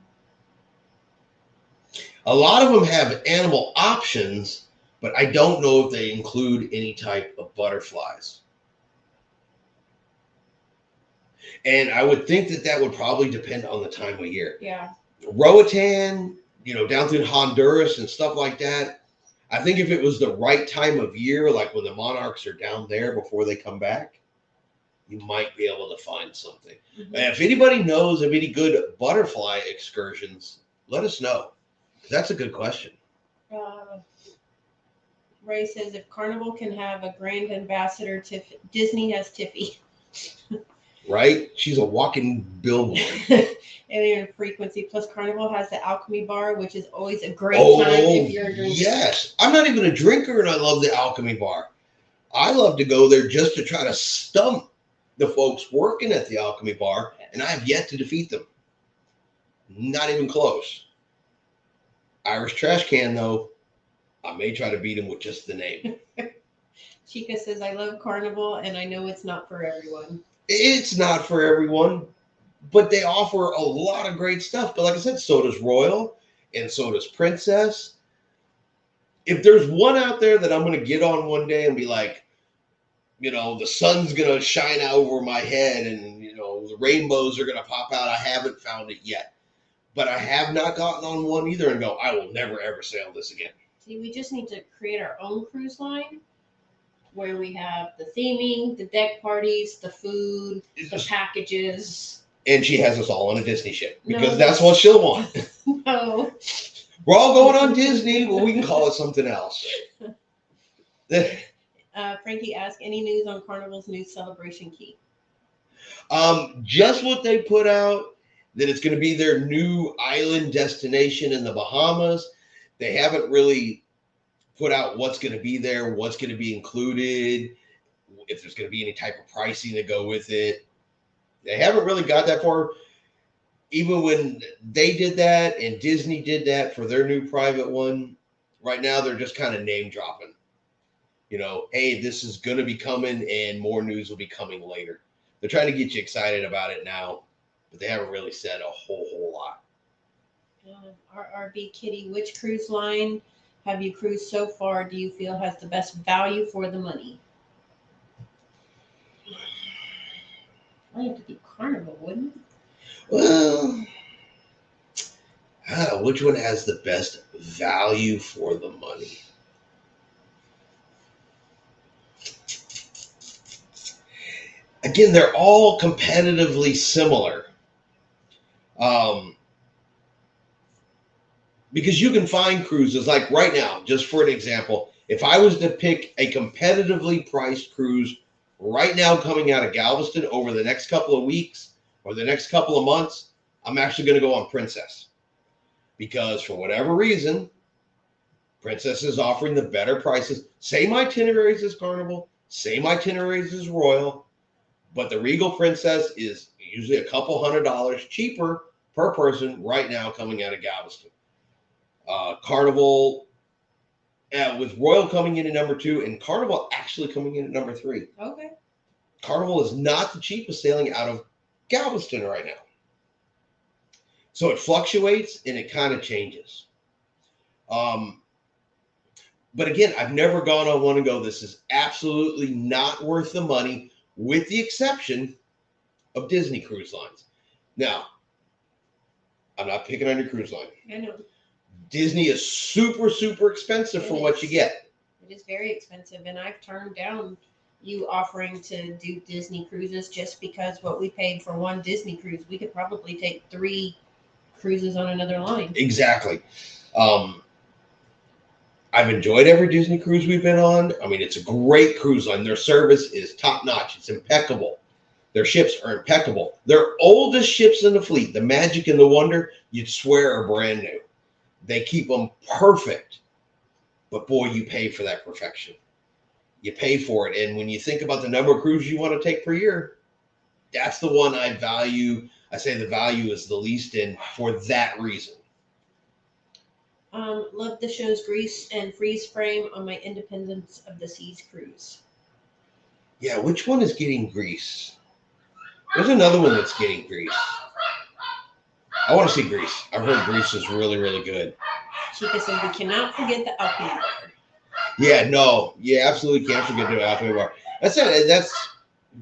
A lot of them have animal options, but I don't know if they include any type of butterflies. And I would think that would probably depend on the time of year. Yeah. Roatan, down through Honduras and stuff like that. I think if it was the right time of year, like when the monarchs are down there before they come back, you might be able to find something. And if anybody knows of any good butterfly excursions, let us know. That's a good question. Ray says, if Carnival can have a grand ambassador, Disney has Tiffy. Right? She's a walking billboard. Alien Frequency plus Carnival has the Alchemy Bar, which is always a great time if you're a drinker. Yes. I'm not even a drinker, and I love the Alchemy Bar. I love to go there just to try to stump the folks working at the Alchemy Bar, and I have yet to defeat them. Not even close. Irish Trash Can, though, I may try to beat him with just the name. Chica says, I love Carnival, and I know it's not for everyone. It's not for everyone, but they offer a lot of great stuff. But like I said, so does Royal, and so does Princess. If there's one out there that I'm going to get on one day and be like, the sun's going to shine out over my head and, the rainbows are going to pop out, I haven't found it yet. but I have not gotten on one either and go, I will never ever sail this again. See, we just need to create our own cruise line where we have the theming, the deck parties, the food, the packages. And she has us all on a Disney ship because No. that's what she'll want. No. We're all going on Disney, but we can call it something else. Frankie asked, any news on Carnival's new celebration key? Just what they put out, that it's going to be their new island destination in the Bahamas. They haven't really put out what's going to be there, what's going to be included, if there's going to be any type of pricing to go with it. They haven't really got that far. Even when they did that and Disney did that for their new private one, right now they're just kind of name dropping. You know, hey, this is going to be coming and more news will be coming later. They're trying to get you excited about it now, but they haven't really said a whole lot. RRB Kitty, which cruise line have you cruised so far do you feel has the best value for the money? Might have to be Carnival, wouldn't it? Well, which one has the best value for the money? Again, they're all competitively similar. Because you can find cruises like right now, just for an example, if I was to pick a competitively priced cruise right now coming out of Galveston over the next couple of weeks or the next couple of months, I'm actually going to go on Princess. Because for whatever reason, Princess is offering the better prices. Same itineraries as Carnival, same itineraries as Royal, but the Regal Princess is usually a couple $100 cheaper per person right now coming out of Galveston. Carnival, with Royal coming in at number 2 and Carnival actually coming in at number 3. Okay. Carnival is not the cheapest sailing out of Galveston right now. So it fluctuates and it kind of changes. But again, I've never gone on one and go, this is absolutely not worth the money, with the exception of Disney Cruise Lines. Now, I'm not picking on your cruise line. I know. Disney is super, super expensive for what you get. It is very expensive, and I've turned down you offering to do Disney cruises just because what we paid for one Disney cruise, we could probably take 3 cruises on another line. Exactly. I've enjoyed every Disney cruise we've been on. I mean, it's a great cruise line. Their service is top notch. It's impeccable. Their ships are impeccable. Their oldest ships in the fleet, the Magic and the Wonder, you'd swear are brand new. They keep them perfect. But boy, you pay for that perfection. You pay for it. And when you think about the number of cruises you want to take per year, that's the one I value. I say the value is the least in for that reason. Love the shows Grease and Freeze Frame on my Independence of the Seas cruise. Yeah, which one is getting Grease? There's another one that's getting Grease. I want to see Grease. I've heard Grease is really, really good. Chica said we cannot forget the alchemy bar. Yeah, no. You absolutely can't forget the alchemy bar. That's it. That's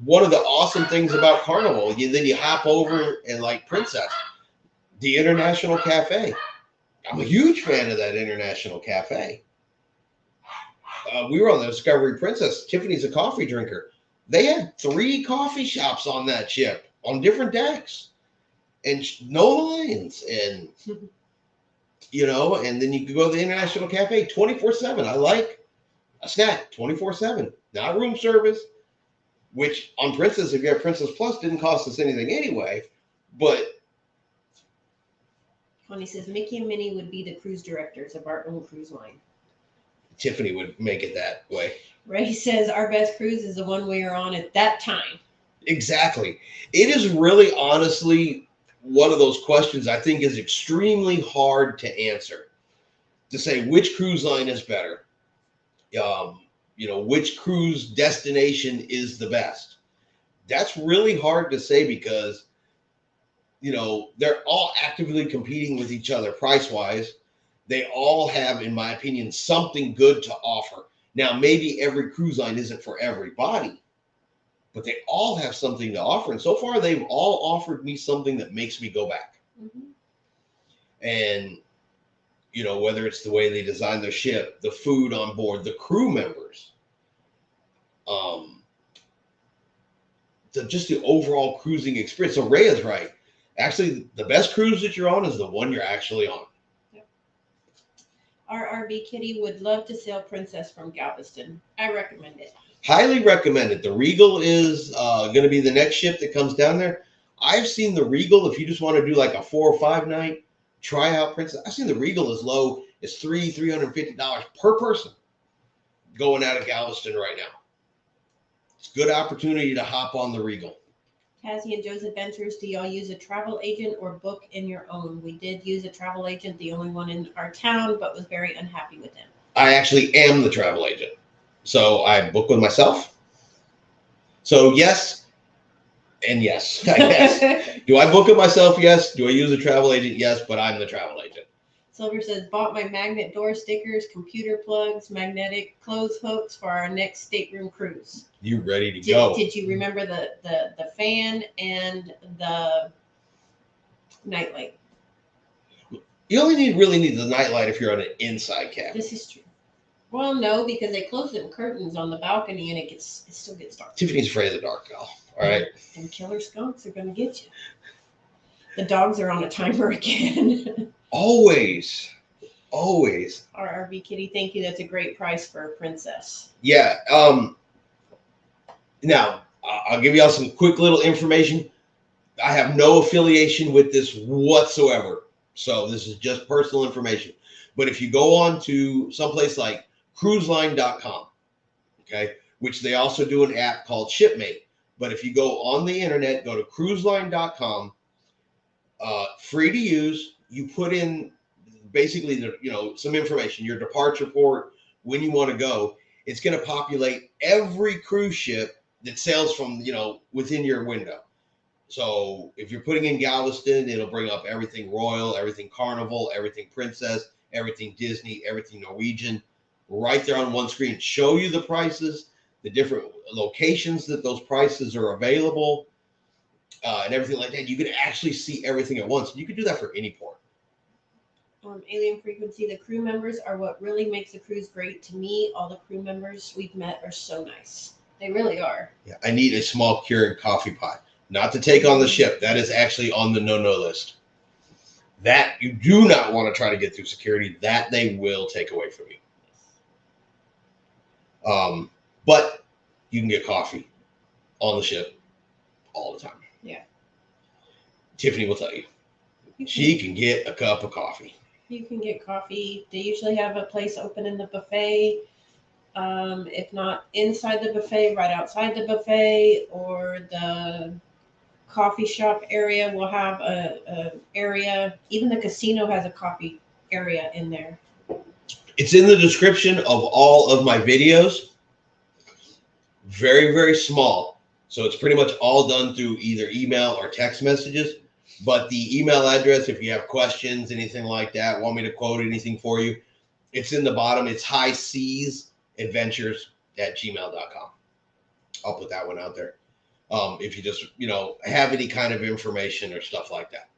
one of the awesome things about Carnival. Then you hop over and like Princess, the International Cafe. I'm a huge fan of that International Cafe. We were on the Discovery Princess. Tiffany's a coffee drinker. They had 3 coffee shops on that ship on different decks and no lines. And, you know, and then you could go to the International Cafe 24/7. I like a snack 24/7, not room service, which on Princess, if you have Princess Plus, didn't cost us anything anyway. But Connie says Mickey and Minnie would be the cruise directors of our own cruise line. Tiffany would make it that way. Ray says our best cruise is the one we are on at that time. Exactly. It is really honestly one of those questions I think is extremely hard to answer. To say which cruise line is better. You know, which cruise destination is the best. That's really hard to say because, you know, they're all actively competing with each other price-wise. They all have, in my opinion, something good to offer. Now, maybe every cruise line isn't for everybody, but they all have something to offer. And so far, they've all offered me something that makes me go back. Mm-hmm. And, you know, whether it's the way they design their ship, the food on board, the crew members, just the overall cruising experience. So Ray is right. Actually, the best cruise that you're on is the one you're actually on. Yep. Our RV Kitty would love to sail Princess from Galveston. I recommend it. Highly recommend it. The Regal is going to be the next ship that comes down there. I've seen the Regal, if you just want to do like a 4 or 5 night try out Princess, I've seen the Regal as low as $350 per person going out of Galveston right now. It's a good opportunity to hop on the Regal. Cassie and Joe's Adventures, do y'all use a travel agent or book in your own? We did use a travel agent, the only one in our town, but was very unhappy with him. I actually am the travel agent. So I book with myself. So yes and yes, I guess. Do I book it myself? Yes. Do I use a travel agent? Yes, but I'm the travel agent. Silver says, bought my magnet door stickers, computer plugs, magnetic clothes hooks for our next stateroom cruise. You ready to go? Did you remember the fan and the nightlight? You only really need the nightlight if you're on an inside cabin. This is true. Well, no, because they close the curtains on the balcony and it still gets dark. Tiffany's afraid of the dark, y'all. All right. And killer skunks are going to get you. The dogs are on a timer again. Always. Our RV Kitty, thank you. That's a great price for a Princess. Yeah. Now, I'll give y'all some quick little information. I have no affiliation with this whatsoever. So this is just personal information. But if you go on to someplace like cruiseline.com, okay, which they also do an app called Shipmate. But if you go on the internet, go to cruiseline.com, free to use. You put in basically some information, your departure port, when you want to go. It's going to populate every cruise ship that sails from within your window. So if you're putting in Galveston, it'll bring up everything Royal, everything Carnival, everything Princess, everything Disney, everything Norwegian, right there on one screen. Show you the prices, the different locations that those prices are available, and everything like that. You can actually see everything at once. You can do that for any port. Alien Frequency, the crew members are what really makes the cruise great. To me, all the crew members we've met are so nice. They really are. Yeah, I need a small Keurig coffee pot. Not to take on the ship. That is actually on the no-no list. That you do not want to try to get through security. That they will take away from you. But you can get coffee on the ship all the time. Yeah. Tiffany will tell you. She can get a cup of coffee. You can get coffee. They usually have a place open in the buffet. If not inside the buffet, right outside the buffet, or the coffee shop area will have a area. Even the casino has a coffee area in there. It's in the description of all of my videos. Very, very small. So it's pretty much all done through either email or text messages. But the email address, if you have questions, anything like that, want me to quote anything for you, it's in the bottom. It's highseasadventures@gmail.com. I'll put that one out there. If you just, have any kind of information or stuff like that.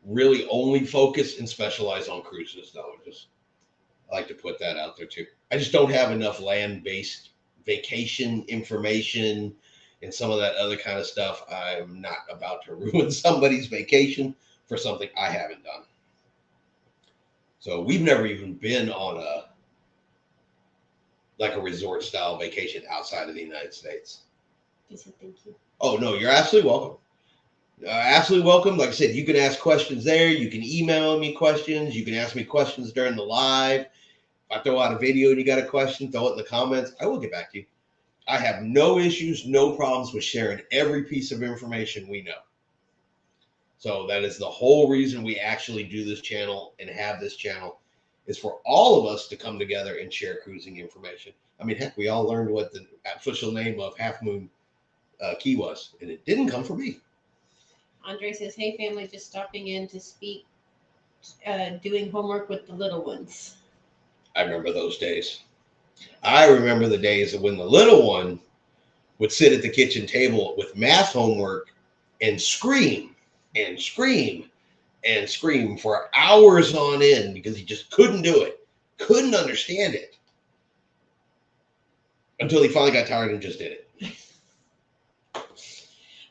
Really only focus and specialize on cruises, though. I like to put that out there, too. I just don't have enough land-based vacation information and some of that other kind of stuff. I'm not about to ruin somebody's vacation for something I haven't done. So we've never even been on a resort style vacation outside of the United States. He said thank you. Oh, no, you're absolutely welcome. Absolutely welcome. Like I said, you can ask questions there. You can email me questions. You can ask me questions during the live. If I throw out a video and you got a question, throw it in the comments. I will get back to you. I have no issues, no problems with sharing every piece of information we know. So that is the whole reason we actually do this channel and have this channel, is for all of us to come together and share cruising information. I mean, heck, we all learned what the official name of Half Moon Key was, and it didn't come from me. Andre says, hey, family, just stopping in to speak, doing homework with the little ones. I remember those days. I remember the days of when the little one would sit at the kitchen table with math homework and scream and scream for hours on end because he just couldn't do it, couldn't understand it until he finally got tired and just did it.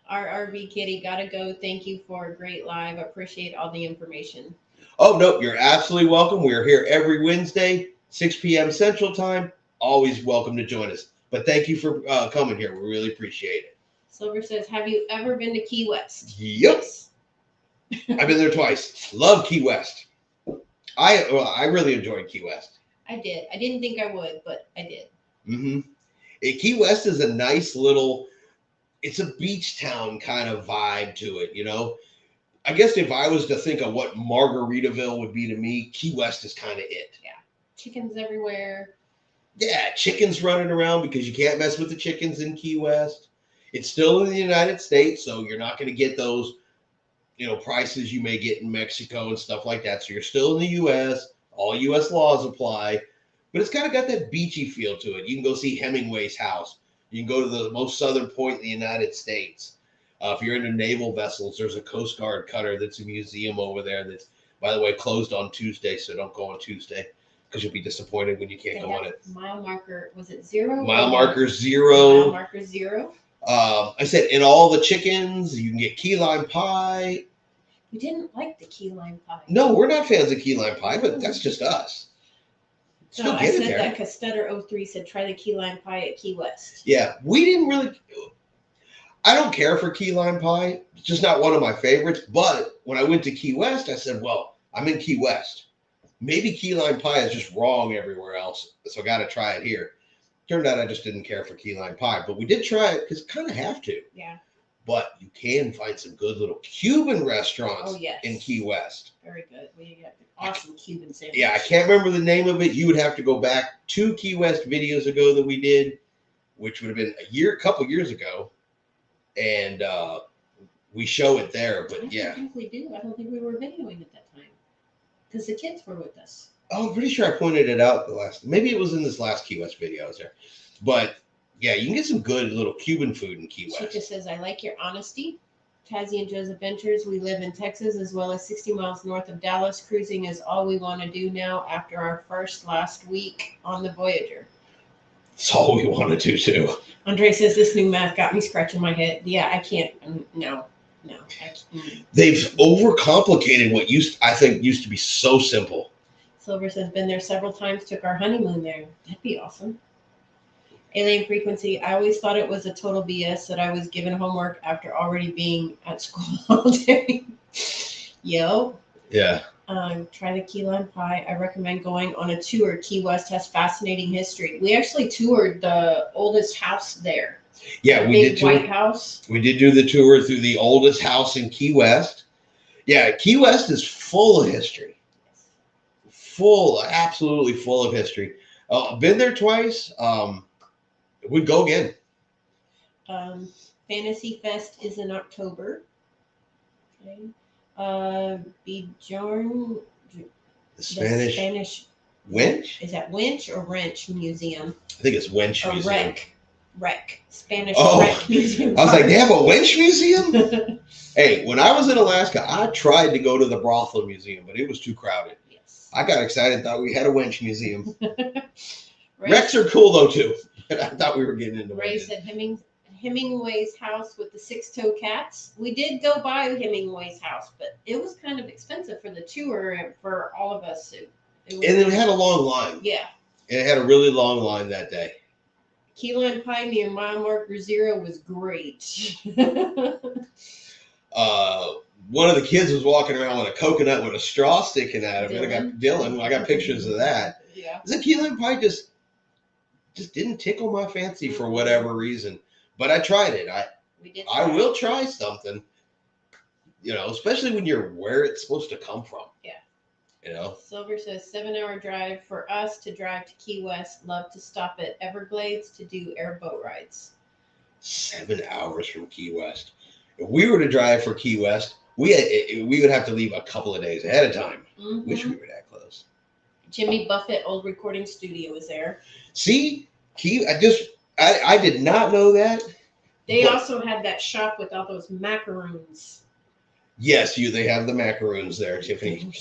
Our RV kitty, gotta go. Thank you for a great live. Appreciate all the information. Oh, no, you're absolutely welcome. We're here every Wednesday, 6 p.m. Central Time. Always welcome to join us. But thank you for coming here. We really appreciate it. Silver says, have you ever been to Key West? Yep. I've been there twice. Love Key West. I really enjoyed Key West. I did. I didn't think I would, but I did. Mm-hmm. Key West is a nice little, it's a beach town kind of vibe to it, you know? I guess if I was to think of what Margaritaville would be to me, Key West is kind of it. Yeah. Chickens everywhere. Yeah, chickens running around because you can't mess with the chickens in Key West. It's still in the United States, so you're not going to get those, you know, prices you may get in Mexico and stuff like that. So you're still in the U.S. All U.S. laws apply, but it's kind of got that beachy feel to it. You can go see Hemingway's house. You can go to the most southern point in the United States. If you're into naval vessels, there's a Coast Guard cutter that's a museum over there that's, by the way, closed on Tuesday, so don't go on Tuesday because you'll be disappointed when you can't go on it. Mile marker, was it 0? Mile marker 0. Mile marker 0. I said, in all the chickens, you can get key lime pie. You didn't like the key lime pie. No, we're not fans of key lime pie, but that's just us. So I said that because Stutter03 said, try the key lime pie at Key West. Yeah, we didn't really. I don't care for key lime pie. It's just not one of my favorites. But when I went to Key West, I said, well, I'm in Key West. Maybe key lime pie is just wrong everywhere else, so I got to try it here. Turned out I just didn't care for key lime pie, but we did try it because kind of have to. Yeah. But you can find some good little Cuban restaurants yes. in Key West. Very good. We got awesome Cuban sandwich. Yeah, I can't remember the name of it. You would have to go back 2 Key West videos ago that we did, which would have been a couple years ago. And we show it there, but yeah. I don't think we do. I don't think we were videoing at that time because the kids were with us. Oh, I'm pretty sure I pointed it out maybe it was in this last Key West video I was there. But yeah, you can get some good little Cuban food in Key West. Chica says, I like your honesty. Tazzy and Joe's Adventures. We live in Texas as well as 60 miles north of Dallas. Cruising is all we want to do now after our last week on the Voyager. That's all we want to do too. Andre says, this new math got me scratching my head. Yeah, I can't. No. They've overcomplicated what I think used to be so simple. Silver says, been there several times, took our honeymoon there. That'd be awesome. Alien Frequency, I always thought it was a total BS that I was given homework after already being at school all day. Yo. Yeah. Try the key lime pie. I recommend going on a tour. Key West has fascinating history. We actually toured the oldest house there. Yeah, we did. White house. We did do the tour through the oldest house in Key West. Yeah, Key West is full of history. Absolutely full of history. I've been there twice. We'd go again. Fantasy Fest is in October. Okay. Bjorn. The Spanish Winch? Is that Winch or Wrench Museum? I think it's Winch or Museum. Wreck. Spanish Wreck Museum. I was like, they have a winch museum? Hey, when I was in Alaska, I tried to go to the brothel museum, but it was too crowded. Yes. I got excited, thought we had a winch museum. Wrecks are cool, though, too. I thought we were getting into Ray said Hemingway's house with the 6-toe cats. We did go by Hemingway's house, but it was kind of expensive for the tour and for all of us. And it had a long line. Yeah. It had a really long line that day. Key lime pie near mile marker 0 was great. One of the kids was walking around with a coconut with a straw sticking out of it. I got pictures of that. Yeah. The key lime pie just didn't tickle my fancy for whatever reason. But I tried it. I will try something. You know, especially when you're where it's supposed to come from. Yeah. You know. Silver says 7-hour drive for us to drive to Key West. Love to stop at Everglades to do airboat rides. 7 hours from Key West. If we were to drive for Key West, we would have to leave a couple of days ahead of time. Mm-hmm. Wish we were that close. Jimmy Buffett old recording studio is there. See, I did not know that. They also had that shop with all those macaroons. Yes, they have the macaroons there, Tiffany.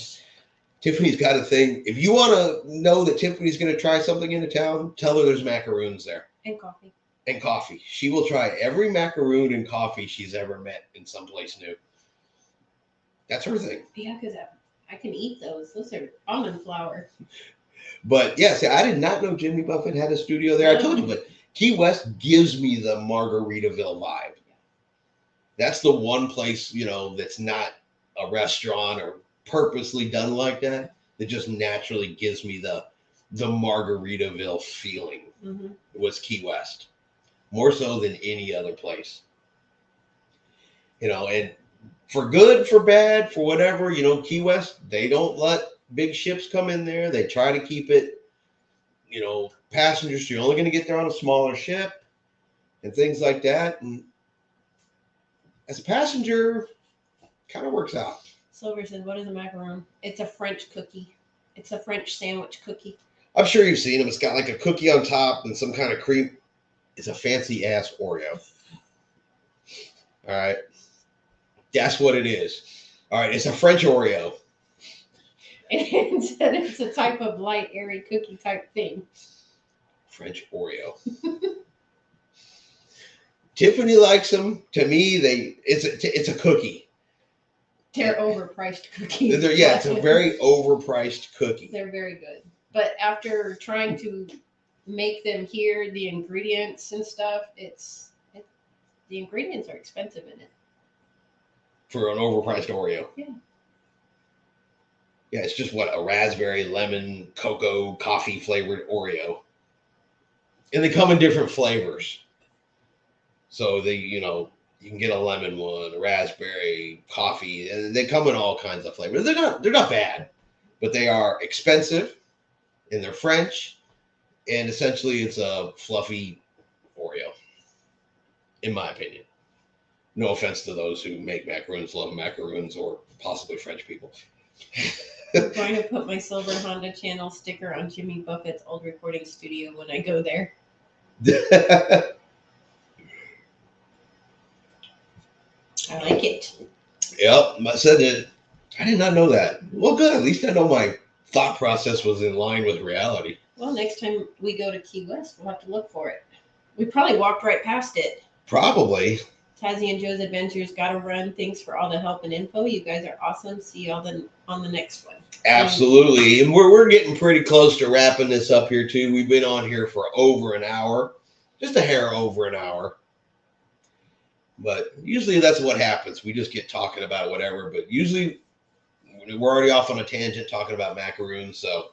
Tiffany's got a thing. If you want to know that Tiffany's going to try something into town, tell her there's macaroons there. And coffee. And coffee. She will try every macaroon and coffee she's ever met in someplace new. That's her thing. Yeah, because I can eat those. Those are almond flour. But yeah, see, I did not know Jimmy Buffett had a studio there. I told you, but Key West gives me the Margaritaville vibe. That's the one place, that's not a restaurant or purposely done like that. That just naturally gives me the Margaritaville feeling. Mm-hmm. It was Key West, more so than any other place. And for good, for bad, for whatever, Key West, they don't let big ships come in there. They try to keep it, passengers. You're only going to get there on a smaller ship and things like that. And as a passenger, kind of works out. Silver said, "What is a macaron?" It's a French cookie. It's a French sandwich cookie. I'm sure you've seen them. It's got like a cookie on top and some kind of cream. It's a fancy ass Oreo. All right. That's what it is. All right. It's a French Oreo. And it's a type of light, airy cookie type thing. French Oreo. Tiffany likes them. To me, it's a cookie. They're overpriced cookies. It's a very overpriced cookie. They're very good. But after trying to make them here, the ingredients and stuff, the ingredients are expensive in it. For an overpriced Oreo. Yeah. Yeah, it's just a raspberry, lemon, cocoa, coffee flavored Oreo. And they come in different flavors. So you can get a lemon one, a raspberry, coffee, and they come in all kinds of flavors. They're not bad, but they are expensive and they're French. And essentially it's a fluffy Oreo, in my opinion. No offense to those who make macaroons, love macaroons, or possibly French people. I'm going to put my Silver Honda Channel sticker on Jimmy Buffett's old recording studio when I go there. I like it. Yep, I said that. I did not know that. Well, good. At least I know my thought process was in line with reality. Well, next time we go to Key West, we'll have to look for it. We probably walked right past it. Probably. Tazzy and Joe's Adventures, gotta run. Thanks for all the help and info. You guys are awesome. See you all on the next one. Absolutely. And we're getting pretty close to wrapping this up here, too. We've been on here for over an hour. Just a hair over an hour. But usually that's what happens. We just get talking about whatever. But usually we're already off on a tangent talking about macaroons. So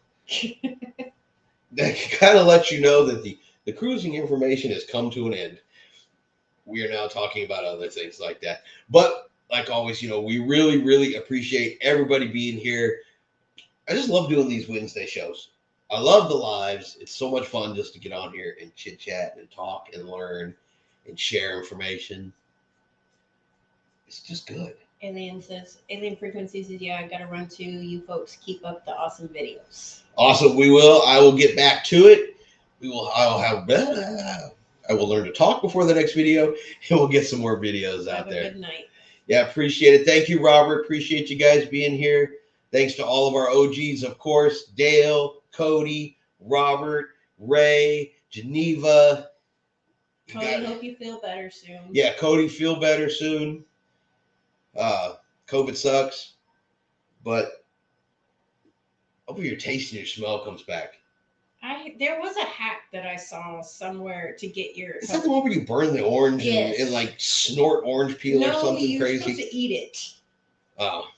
that kind of lets you know that the cruising information has come to an end. We are now talking about other things like that. But like always, we really, really appreciate everybody being here. I just love doing these Wednesday shows. I love the lives. It's so much fun just to get on here and chit chat and talk and learn and share information. It's just good. Alien Frequency says, yeah, I gotta run too. You folks keep up the awesome videos. Awesome. We will. I will get back to it. I will learn to talk before the next video, and we'll get some more videos out there. Have a good night. Yeah, appreciate it. Thank you, Robert. Appreciate you guys being here. Thanks to all of our OGs, of course, Dale, Cody, Robert, Ray, Geneva. Cody, hope you feel better soon. Yeah, Cody, feel better soon. COVID sucks, but hopefully your taste and your smell comes back. There was a hack that I saw somewhere to get your. Is that the one where you burn the orange and like snort orange peel or something you're crazy? Supposed to eat it. Oh.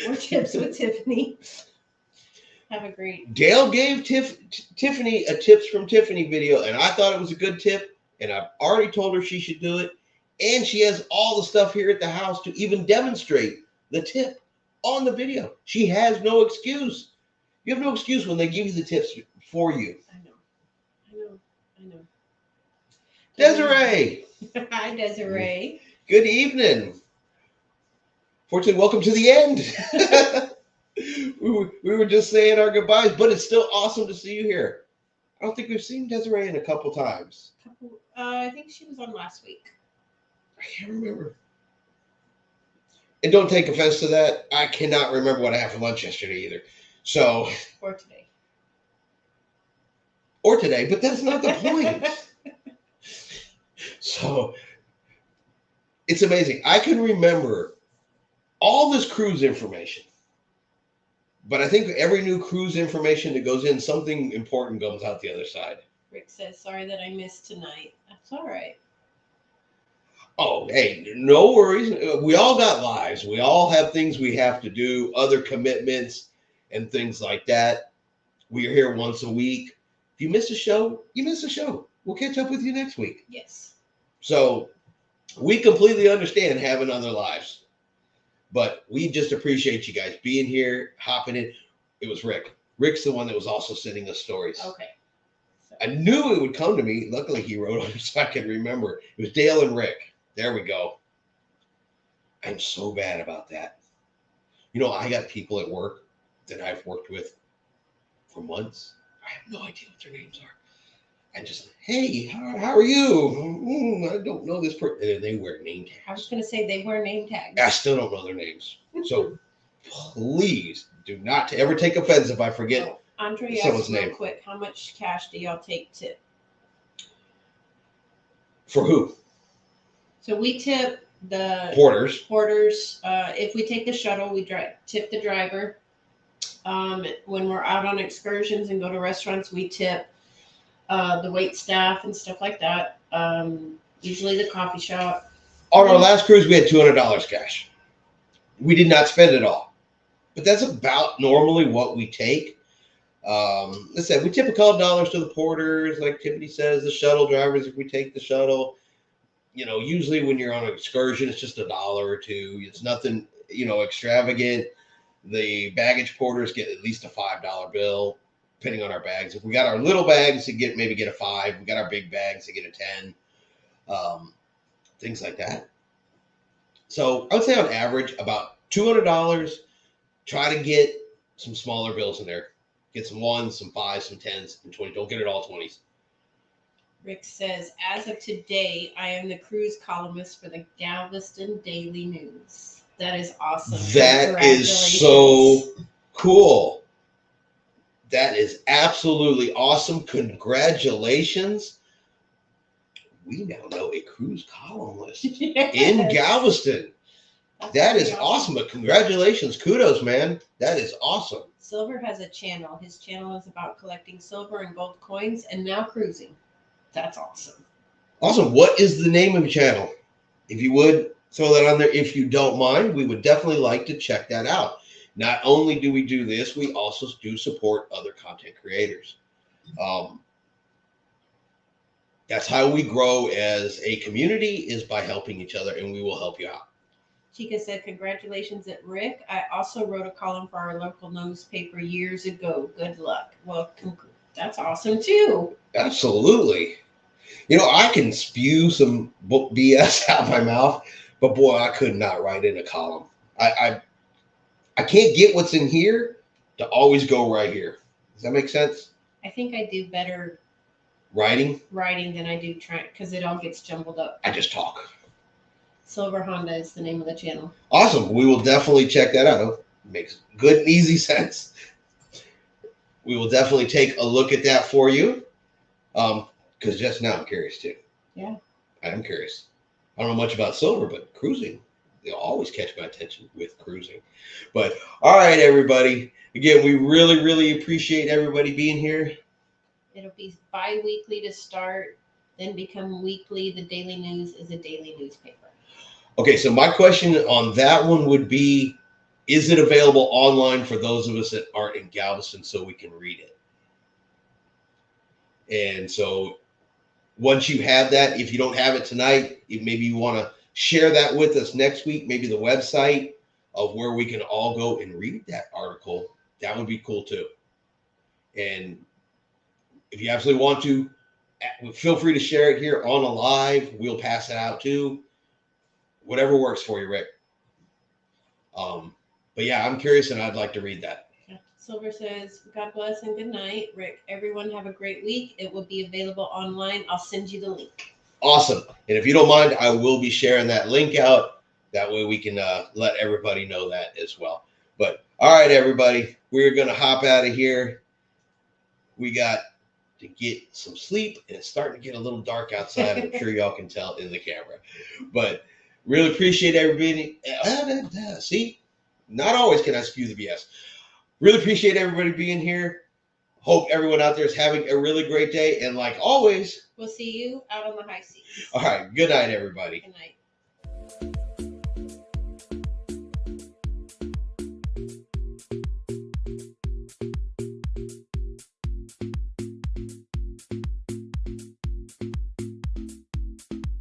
Or Tips with Tiffany. Have a great. Dale gave Tiffany a Tips from Tiffany video, and I thought it was a good tip, and I've already told her she should do it. And she has all the stuff here at the house to even demonstrate the tip on the video. She has no excuse. You have no excuse when they give you the tips for you. I know. Desiree. Hi, Desiree. Good evening. Fortunately, welcome to the end. we were just saying our goodbyes, but it's still awesome to see you here. I don't think we've seen Desiree in a couple times. I think she was on last week. I can't remember. And don't take offense to that. I cannot remember what I had for lunch yesterday either. So, Or today. or today, but that's not the point. So, it's amazing. I can remember all this cruise information, but I think every new cruise information that goes in, something important comes out the other side. Rick says, sorry that I missed tonight. That's all right. Oh, hey, no worries. We all got lives. We all have things we have to do, other commitments, and things like that. We are here once a week. If you miss a show, you miss a show. We'll catch up with you next week. Yes. So we completely understand having other lives, but we just appreciate you guys being here, hopping in. It was Rick. Rick's the one that was also sending us stories. Okay. So, I knew it would come to me. Luckily, he wrote on it so I could remember. It was Dale and Rick. There we go. I'm so bad about that. You know, I got people at work that I've worked with for months. I have no idea what their names are. I just, hey, how are you? I don't know this person. And they wear name tags. I was going to say they wear name tags. I still don't know their names. So please do not ever take offense if I forget Andre someone's asked real name. quick, how much cash do y'all take tip? For who? So we tip the Porters. If we take the shuttle, we tip the driver. When we're out on excursions and go to restaurants, we tip the wait staff and stuff like that. Usually the coffee shop. On our last cruise, we had $200 cash. We did not spend it all, but that's about normally what we take. Let's say we tip a couple dollars to the porters, like Tiffany says, the shuttle drivers. If we take the shuttle, you know, usually when you're on an excursion, it's just $1 or $2. It's nothing, you know, extravagant. The baggage porters get at least a $5 bill, depending on our bags. If we got our little bags, maybe get a 5. We got our big bags, to get a 10. Things like that. So I would say on average about $200. Try to get some smaller bills in there. Get some 1s, some 5s, some 10s, and 20. Don't get it all 20s. Rick says, as of today, I am the cruise columnist for the Galveston Daily News. That is awesome. That is so cool. That is absolutely awesome. Congratulations. We now know a cruise columnist in Galveston. That is awesome. But congratulations. Kudos, man. That is awesome. Silver has a channel. His channel is about collecting silver and gold coins and now cruising. That's awesome. Awesome. What is the name of your channel? If you would throw that on there, if you don't mind, we would definitely like to check that out. Not only do we do this, we also do support other content creators. That's how we grow as a community, is by helping each other, and we will help you out. Chica said, congratulations at Rick. I also wrote a column for our local newspaper years ago. Good luck. Well, that's awesome too. Absolutely. You know, I can spew some book BS out my mouth, but boy, I could not write in a column. I can't get what's in here to always go right here. Does that make sense? I think I do better writing than I do trying, because it all gets jumbled up. I just talk. Silver Honda is the name of the channel. Awesome. We will definitely check that out. It makes good and easy sense. We will definitely take a look at that for you. Because just now I'm curious too. Yeah. I am curious. I don't know much about silver, but cruising, they'll always catch my attention with cruising. But all right, everybody. Again, we really, really appreciate everybody being here. It'll be bi-weekly to start, then become weekly. The Daily News is a daily newspaper. Okay, so my question on that one would be, is it available online for those of us that aren't in Galveston so we can read it? And so once you have that, if you don't have it tonight, if maybe you want to share that with us next week, maybe the website of where we can all go and read that article, that would be cool too. And if you absolutely want to, feel free to share it here on a live. We'll pass it out too. Whatever works for you, Rick. But yeah, I'm curious and I'd like to read that. Silver says, God bless and good night. Rick, everyone have a great week. It will be available online. I'll send you the link. Awesome. And if you don't mind, I will be sharing that link out. That way we can let everybody know that as well. But all right, everybody, we're going to hop out of here. We got to get some sleep, and it's starting to get a little dark outside. I'm sure y'all can tell in the camera. But really appreciate everybody. See, not always can I spew the BS. Really appreciate everybody being here. Hope everyone out there is having a really great day. And like always, we'll see you out on the high seas. All right. Good night, everybody. Good night.